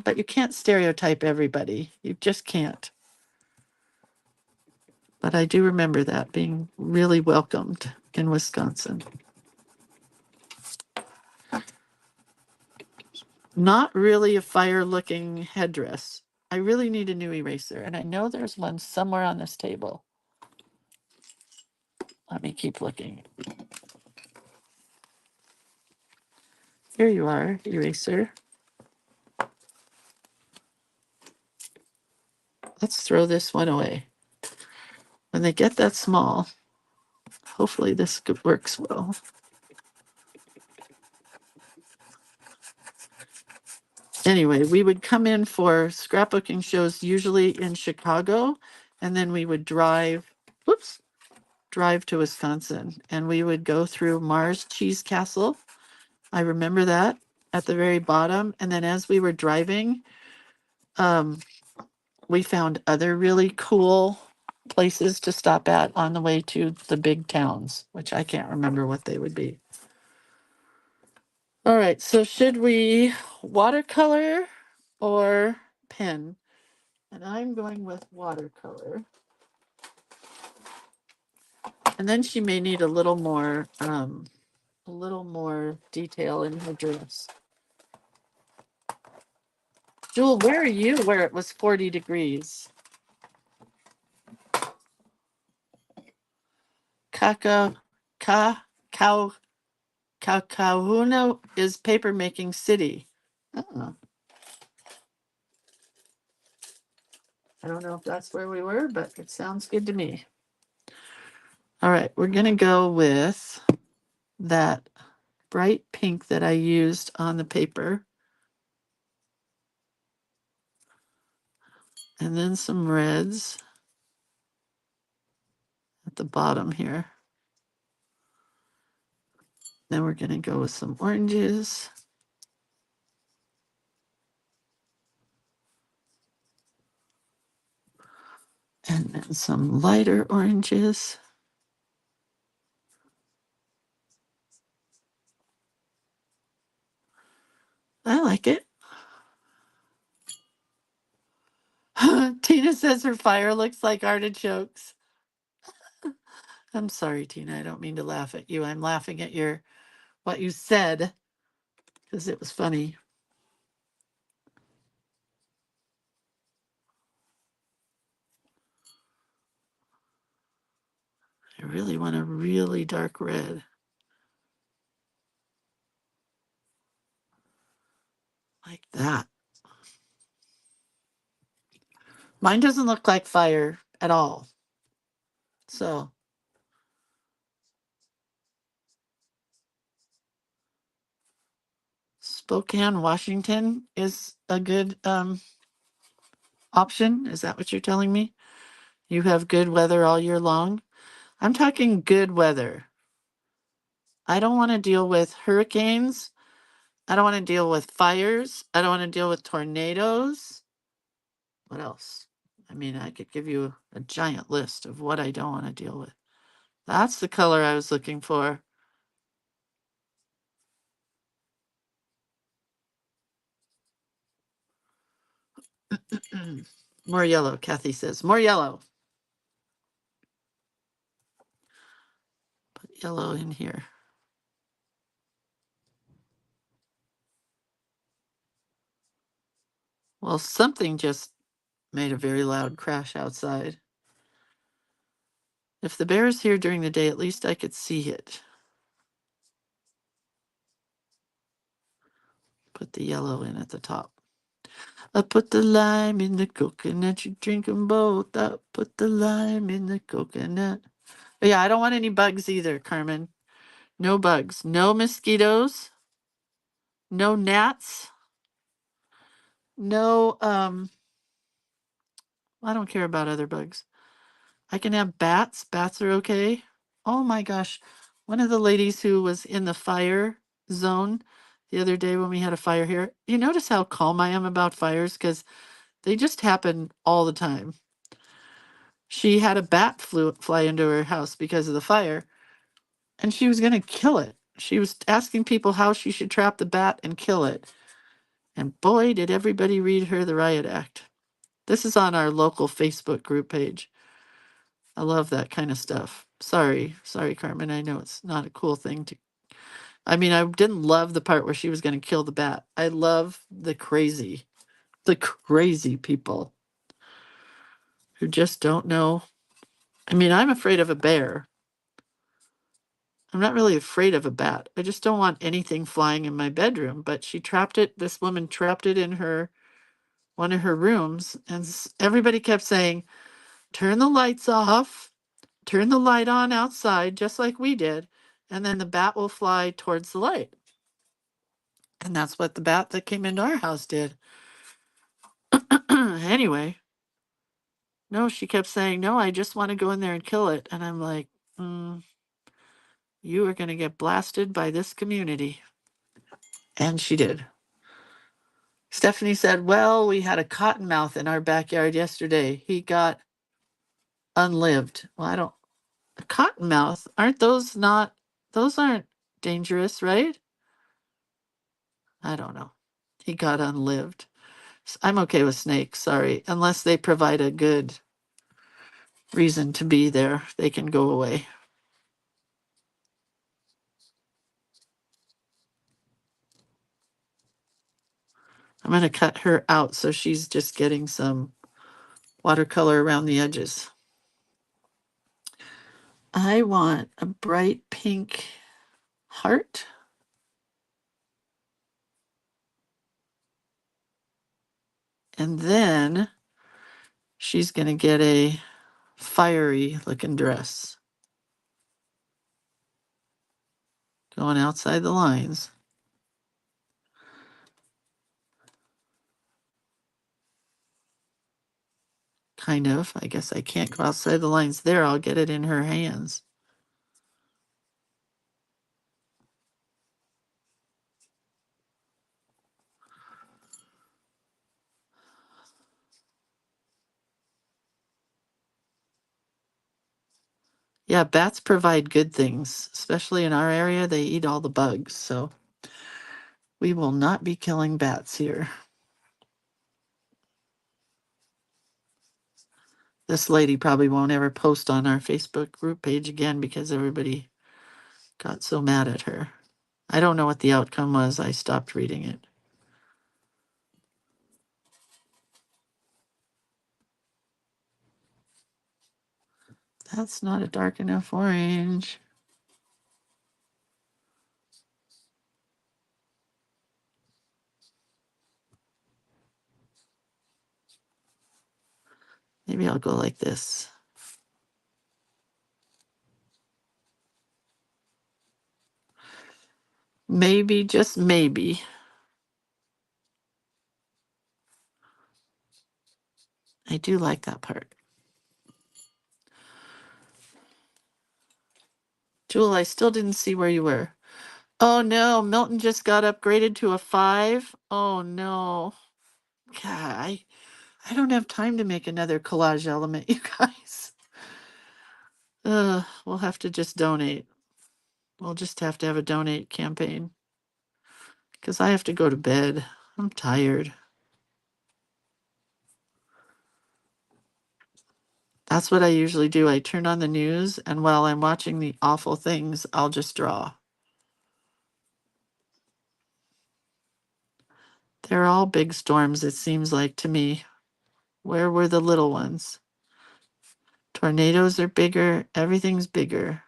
But you can't stereotype everybody. You just can't. But I do remember that being really welcomed in Wisconsin. Not really a fire-looking headdress. I really need a new eraser, and I know there's one somewhere on this table. Let me keep looking. Here you are, eraser. Let's throw this one away. When they get that small, hopefully this works well. Anyway, we would come in for scrapbooking shows, usually in Chicago, and then we would drive to Wisconsin, and we would go through Mars Cheese Castle. I remember that at the very bottom. And then as we were driving, um, we found other really cool places to stop at on the way to the big towns, which I can't remember what they would be. All right, so should we watercolor or pen? And I'm going with watercolor. And then she may need a little more detail in her dress. Jewel, where are you where it was 40 degrees? Kaka, ka, cow, Kahuna is paper making city. Oh, I don't know if that's where we were, but it sounds good to me. All right, we're going to go with that bright pink that I used on the paper. And then some reds at the bottom here. Then we're going to go with some oranges. And then some lighter oranges. I like it. Tina says her fire looks like artichokes. I'm sorry, Tina. I don't mean to laugh at you. I'm laughing at what you said because it was funny. I really want a really dark red. Like that. Mine doesn't look like fire at all. So Spokane, Washington is a good option. Is that what you're telling me? You have good weather all year long? I'm talking good weather. I don't want to deal with hurricanes. I don't want to deal with fires. I don't want to deal with tornadoes. What else? I mean, I could give you a giant list of what I don't want to deal with. That's the color I was looking for. More yellow, Kathy says. More yellow. Put yellow in here. Well, something just made a very loud crash outside. If the bear is here during the day, at least I could see it. Put the yellow in at the top. I put the lime in the coconut, you drink them both up. Put the lime in the coconut. But yeah, I don't want any bugs either, Carmen. No bugs. No mosquitoes. No gnats. No, I don't care about other bugs. I can have bats. Bats are okay. Oh my gosh. One of the ladies who was in the fire zone the other day when we had a fire here, you notice how calm I am about fires? Because they just happen all the time. She had a bat fly into her house because of the fire, and she was going to kill it. She was asking people how she should trap the bat and kill it. And boy, did everybody read her the riot act. This is on our local Facebook group page. I love that kind of stuff. Sorry, Carmen. I know it's not a cool thing to. I mean, I didn't love the part where she was going to kill the bat. I love the crazy people who just don't know. I mean, I'm afraid of a bear. I'm not really afraid of a bat. I just don't want anything flying in my bedroom. But she trapped it. This woman trapped it in one of her rooms, and everybody kept saying, "Turn the lights off. Turn the light on outside, just like we did, and then the bat will fly towards the light." And that's what the bat that came into our house did. Anyway, no, she kept saying, no, I just want to go in there and kill it. And I'm like, you are going to get blasted by this community. And she did. Stephanie said, well, we had a cottonmouth in our backyard yesterday. He got unlived. Well, I don't, a cottonmouth, those aren't dangerous, right? I don't know. He got unlived. I'm okay with snakes, sorry. Unless they provide a good reason to be there, they can go away. I'm going to cut her out so she's just getting some watercolor around the edges. I want a bright pink heart. And then she's going to get a fiery looking dress. Going outside the lines. Kind of. I guess I can't go outside the lines there. I'll get it in her hands. Yeah, bats provide good things, especially in our area. They eat all the bugs, so we will not be killing bats here. This lady probably won't ever post on our Facebook group page again because everybody got so mad at her. I don't know what the outcome was. I stopped reading it. That's not a dark enough orange. Maybe I'll go like this. Maybe, just maybe. I do like that part. Jewel, I still didn't see where you were. Oh no, Milton just got upgraded to a 5. Oh no. God, I don't have time to make another collage element, you guys. We'll have to just donate. We'll just have to have a donate campaign. Because I have to go to bed. I'm tired. That's what I usually do. I turn on the news, and while I'm watching the awful things, I'll just draw. They're all big storms, it seems like to me. Where were the little ones? Tornadoes are bigger. Everything's bigger.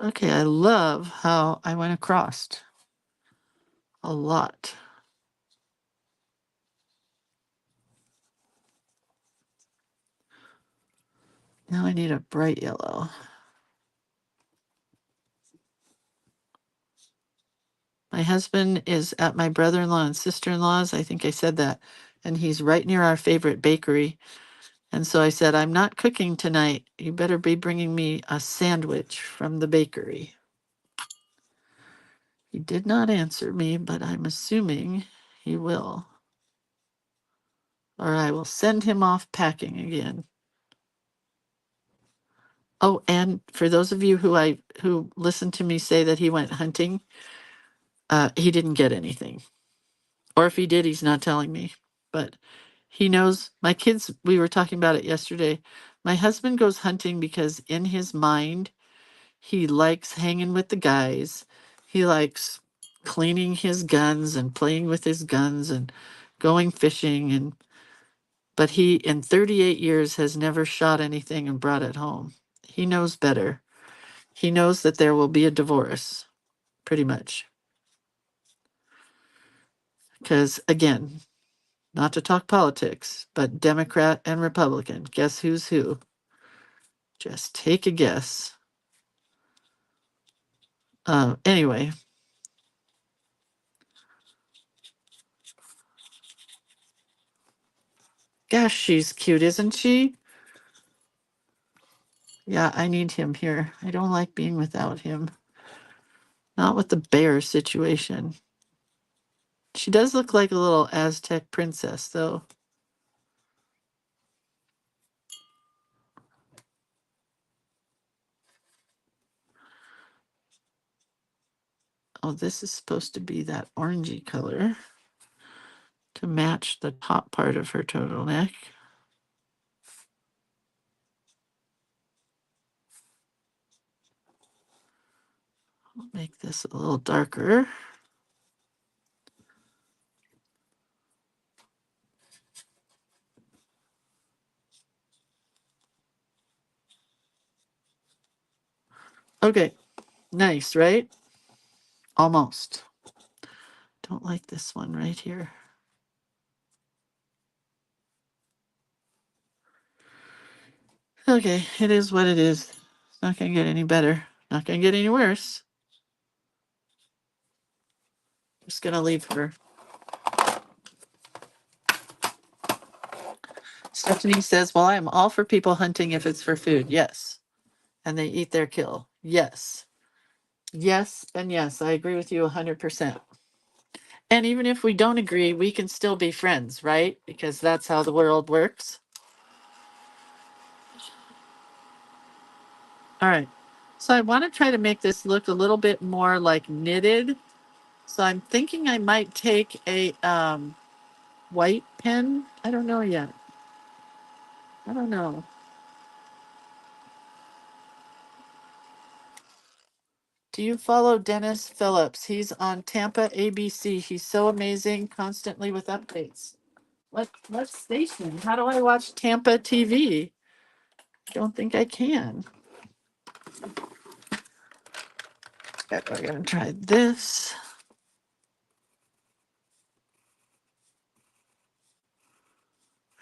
Okay, I love how I went across a lot. Now I need a bright yellow. My husband is at my brother-in-law and sister-in-law's. I think I said that. And he's right near our favorite bakery. And so I said, I'm not cooking tonight. You better be bringing me a sandwich from the bakery. He did not answer me, but I'm assuming he will. Or I will send him off packing again. Oh, and for those of you who listened to me say that he went hunting, he didn't get anything. Or if he did, he's not telling me. But he knows my kids, we were talking about it yesterday. My husband goes hunting because in his mind, he likes hanging with the guys. He likes cleaning his guns and playing with his guns and going fishing but he in 38 years has never shot anything and brought it home. He knows better. He knows that there will be a divorce, pretty much. Because again, Not to talk politics, but Democrat and Republican. Guess who's who? Just take a guess. Anyway. Gosh, she's cute, isn't she? Yeah, I need him here. I don't like being without him. Not with the bear situation. She does look like a little Aztec princess, though. Oh, this is supposed to be that orangey color to match the top part of her turtleneck. I'll make this a little darker. Okay, nice, right? Almost. Don't like this one right here. Okay, it is what it is. It's not gonna get any better. Not gonna get any worse. Just gonna leave her. Stephanie says, well, I'm all for people hunting if it's for food. Yes. And they eat their kill. Yes. Yes, and yes, I agree with you 100%. And even if we don't agree, we can still be friends, right? Because that's how the world works. All right. So I want to try to make this look a little bit more like knitted. So I'm thinking I might take a white pen. I don't know yet. I don't know. Do you follow Dennis Phillips? He's on Tampa ABC. He's so amazing, constantly with updates. What station? How do I watch Tampa TV? I don't think I can. Okay, we're gonna try this.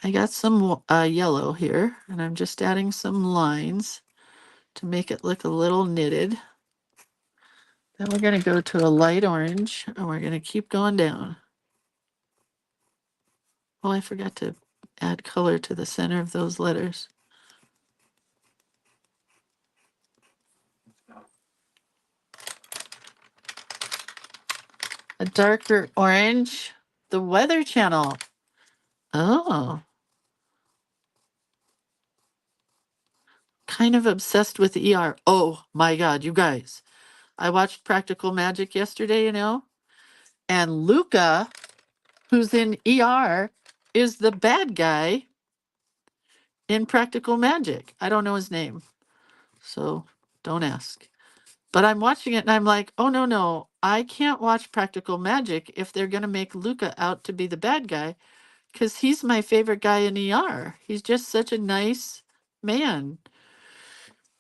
I got some yellow here, and I'm just adding some lines to make it look a little knitted. Then we're gonna go to a light orange, and we're gonna keep going down. Oh, I forgot to add color to the center of those letters. A darker orange, the Weather Channel. Oh, kind of obsessed with ER. Oh my God, you guys. I watched Practical Magic yesterday, and Luca, who's in ER, is the bad guy in Practical Magic. I don't know his name, so don't ask. But I'm watching it and I'm like, oh no, no, I can't watch Practical Magic if they're going to make Luca out to be the bad guy, because he's my favorite guy in ER. He's just such a nice man.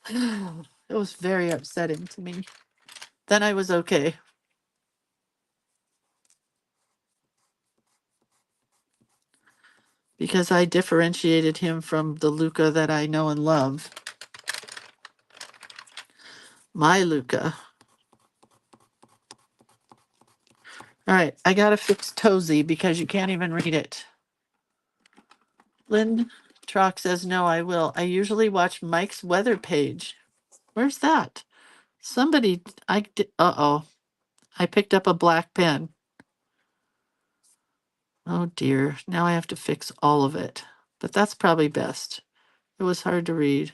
It was very upsetting to me. Then I was okay. Because I differentiated him from the Luca that I know and love. My Luca. All right, I gotta fix Tozy because you can't even read it. Lynn Trock says, no, I will. I usually watch Mike's weather page. Where's that? Somebody, uh-oh. I picked up a black pen. Oh dear, now I have to fix all of it. But that's probably best. It was hard to read.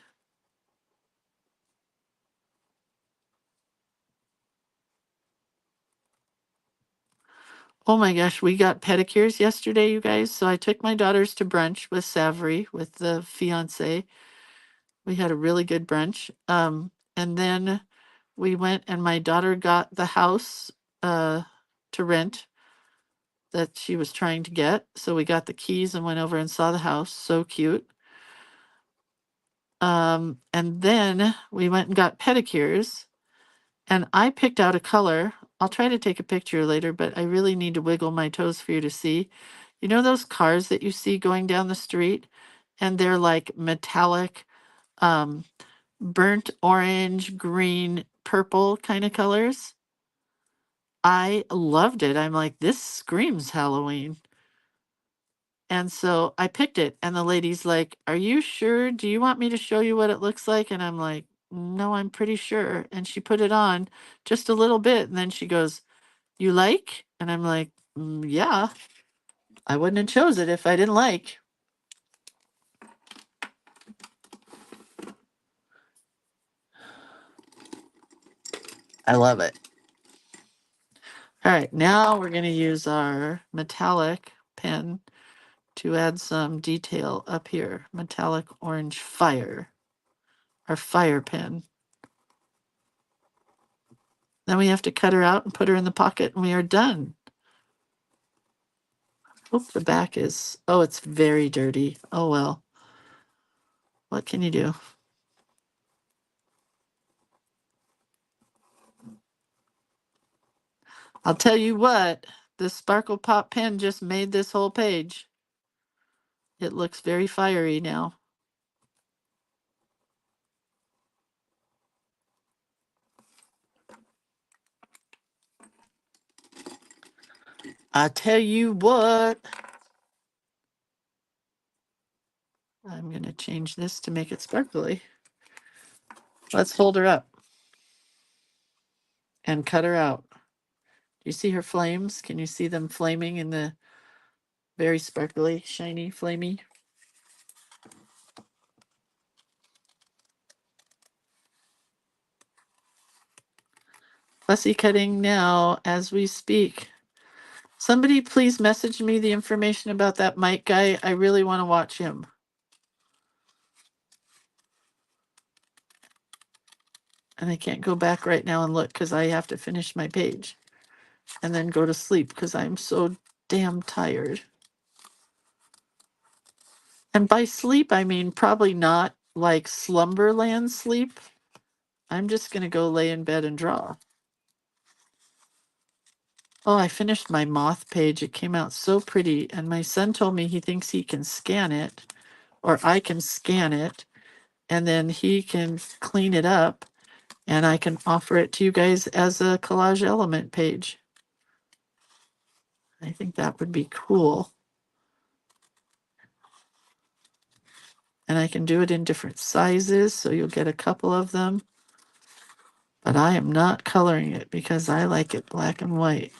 Oh my gosh, we got pedicures yesterday, you guys. So I took my daughters to brunch with Savory, with the fiance. We had a really good brunch. And then we went and my daughter got the house to rent that she was trying to get. So we got the keys and went over and saw the house. So cute. And then we went and got pedicures. And I picked out a color. I'll try to take a picture later, but I really need to wiggle my toes for you to see. You know those cars that you see going down the street and they're like metallic, um, burnt orange, green, purple kind of colors? I loved it. I'm like, this screams Halloween. And so I picked it, and the lady's like, "Are you sure? Do you want me to show you what it looks like?" And I'm like, "No, I'm pretty sure." And she put it on just a little bit, and then she goes, "You like?" And I'm like, "Yeah, I wouldn't have chose it if I didn't like." I love it. All right, now we're going to use our metallic pen to add some detail up here. Metallic orange fire, our fire pen. Then we have to cut her out and put her in the pocket, and we are done. Oh, the back is, oh, it's very dirty. Oh, well. What can you do? I'll tell you what, the Sparkle Pop pen just made this whole page. It looks very fiery now. I tell you what. I'm going to change this to make it sparkly. Let's hold her up and cut her out. Do you see her flames? Can you see them flaming in the very sparkly, shiny, flamey? Fussy cutting now as we speak. Somebody please message me the information about that Mike guy. I really want to watch him. And I can't go back right now and look because I have to finish my page and then go to sleep because I'm so damn tired. And by sleep, I mean probably not like slumberland sleep. I'm just going to go lay in bed and draw. Oh, I finished my moth page. It came out so pretty. And my son told me he thinks he can scan it, or I can scan it, and then he can clean it up, and I can offer it to you guys as a collage element page. I think that would be cool. And I can do it in different sizes, so you'll get a couple of them. But I am not coloring it because I like it black and white.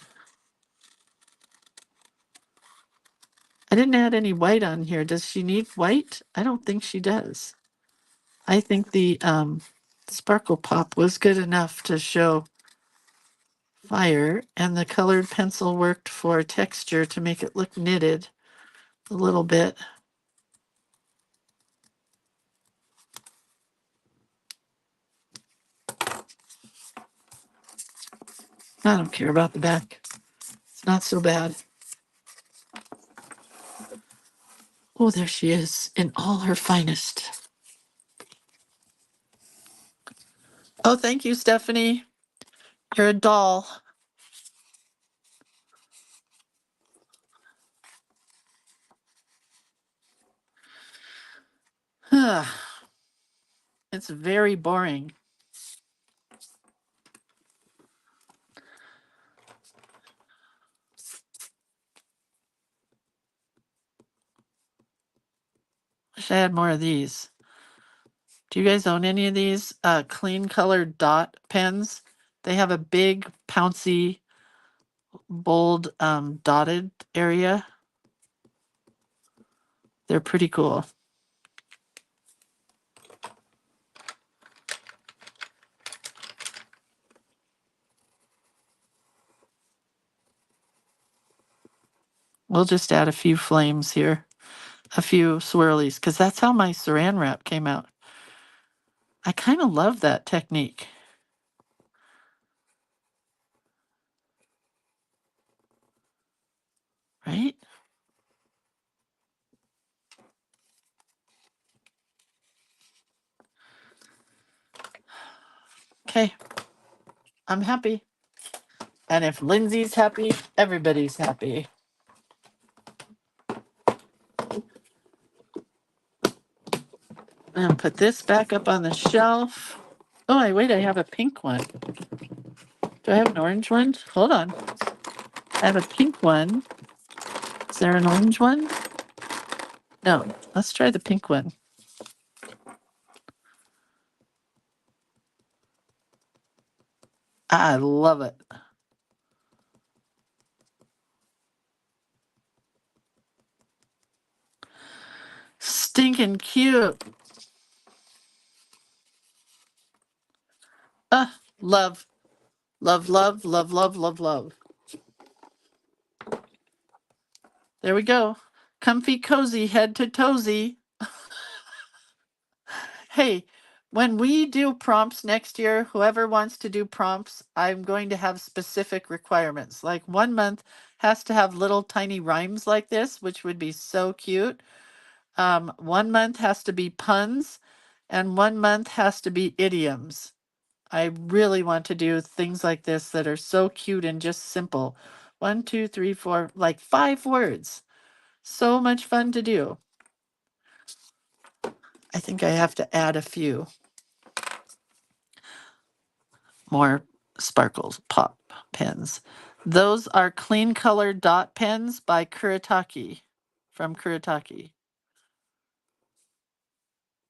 I didn't add any white on here. Does she need white? I don't think she does. I think the Sparkle Pop was good enough to show fire, and the colored pencil worked for texture to make it look knitted a little bit. I don't care about the back. It's not so bad. Oh, there she is in all her finest. Oh, thank you, Stephanie. You're a doll. It's very boring. Wish I had more of these. Do you guys own any of these clean colored dot pens? They have a big, pouncy, bold, dotted area. They're pretty cool. We'll just add a few flames here, a few swirlies, because that's how my saran wrap came out. I kind of love that technique. Right? Okay. I'm happy. And if Lindsay's happy, everybody's happy. And put this back up on the shelf. Oh, wait, I have a pink one. Do I have an orange one? Hold on. I have a pink one. Is there an orange one? No, let's try the pink one. I love it. Stinking cute. Love, love, love, love, love, love, love. There we go. Comfy, cozy, head to toesy. Hey, when we do prompts next year, whoever wants to do prompts, I'm going to have specific requirements. Like 1 month has to have little tiny rhymes like this, which would be so cute. 1 month has to be puns, and 1 month has to be idioms. I really want to do things like this that are so cute and just simple. 1, 2, 3, 4, like 5 words. So much fun to do. I think I have to add a few more sparkles pop pens. Those are clean color dot pens by Kuretake, from Kuretake.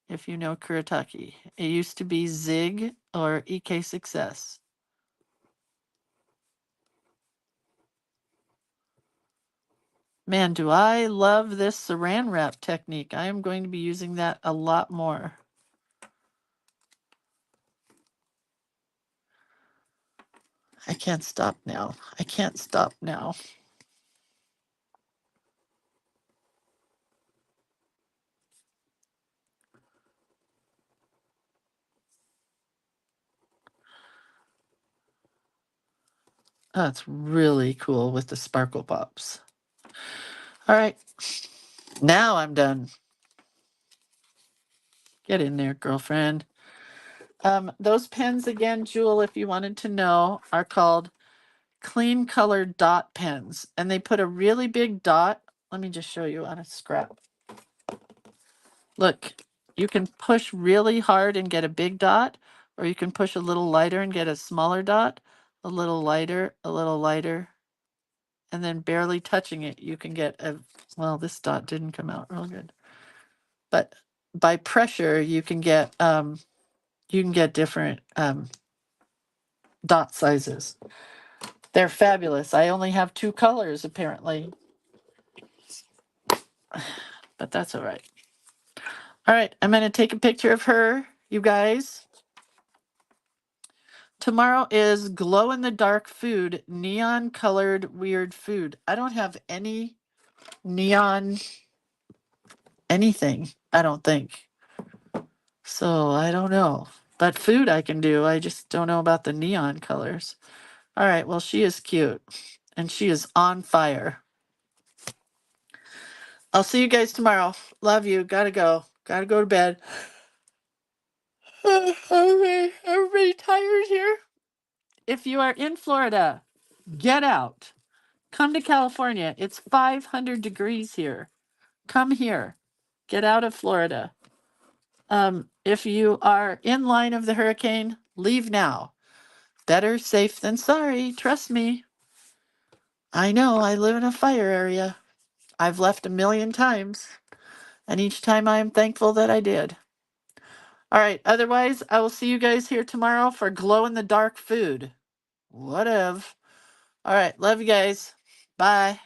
If you know Kuretake, it used to be Zig or EK Success. Man, do I love this saran wrap technique. I am going to be using that a lot more. I can't stop now. I can't stop now. Oh, it's really cool with the sparkle pops. All right, now I'm done. Get in there, girlfriend. Those pens again, Jewel, if you wanted to know, are called clean color dot pens. And they put a really big dot. Let me just show you on a scrap. Look, you can push really hard and get a big dot, or you can push a little lighter and get a smaller dot, a little lighter, and then barely touching it, you can get a, well, this dot didn't come out real good. But by pressure, you can get different dot sizes. They're fabulous. I only have 2 colors apparently, but that's all right. All right, I'm going to take a picture of her, you guys. Tomorrow is glow in the dark food, neon colored weird food. I don't have any neon anything, I don't think. So I don't know. But food I can do. I just don't know about the neon colors. All right, well, she is cute and she is on fire. I'll see you guys tomorrow. Love you. Gotta go. Gotta go to bed. Okay, everybody tired here? If you are in Florida, get out. Come to California. It's 500 degrees here. Come here. Get out of Florida. If you are in line of the hurricane, leave now. Better safe than sorry. Trust me. I know. I live in a fire area. I've left 1,000,000 times. And each time I am thankful that I did. All right. Otherwise, I will see you guys here tomorrow for glow in the dark food. Whatever. All right. Love you guys. Bye.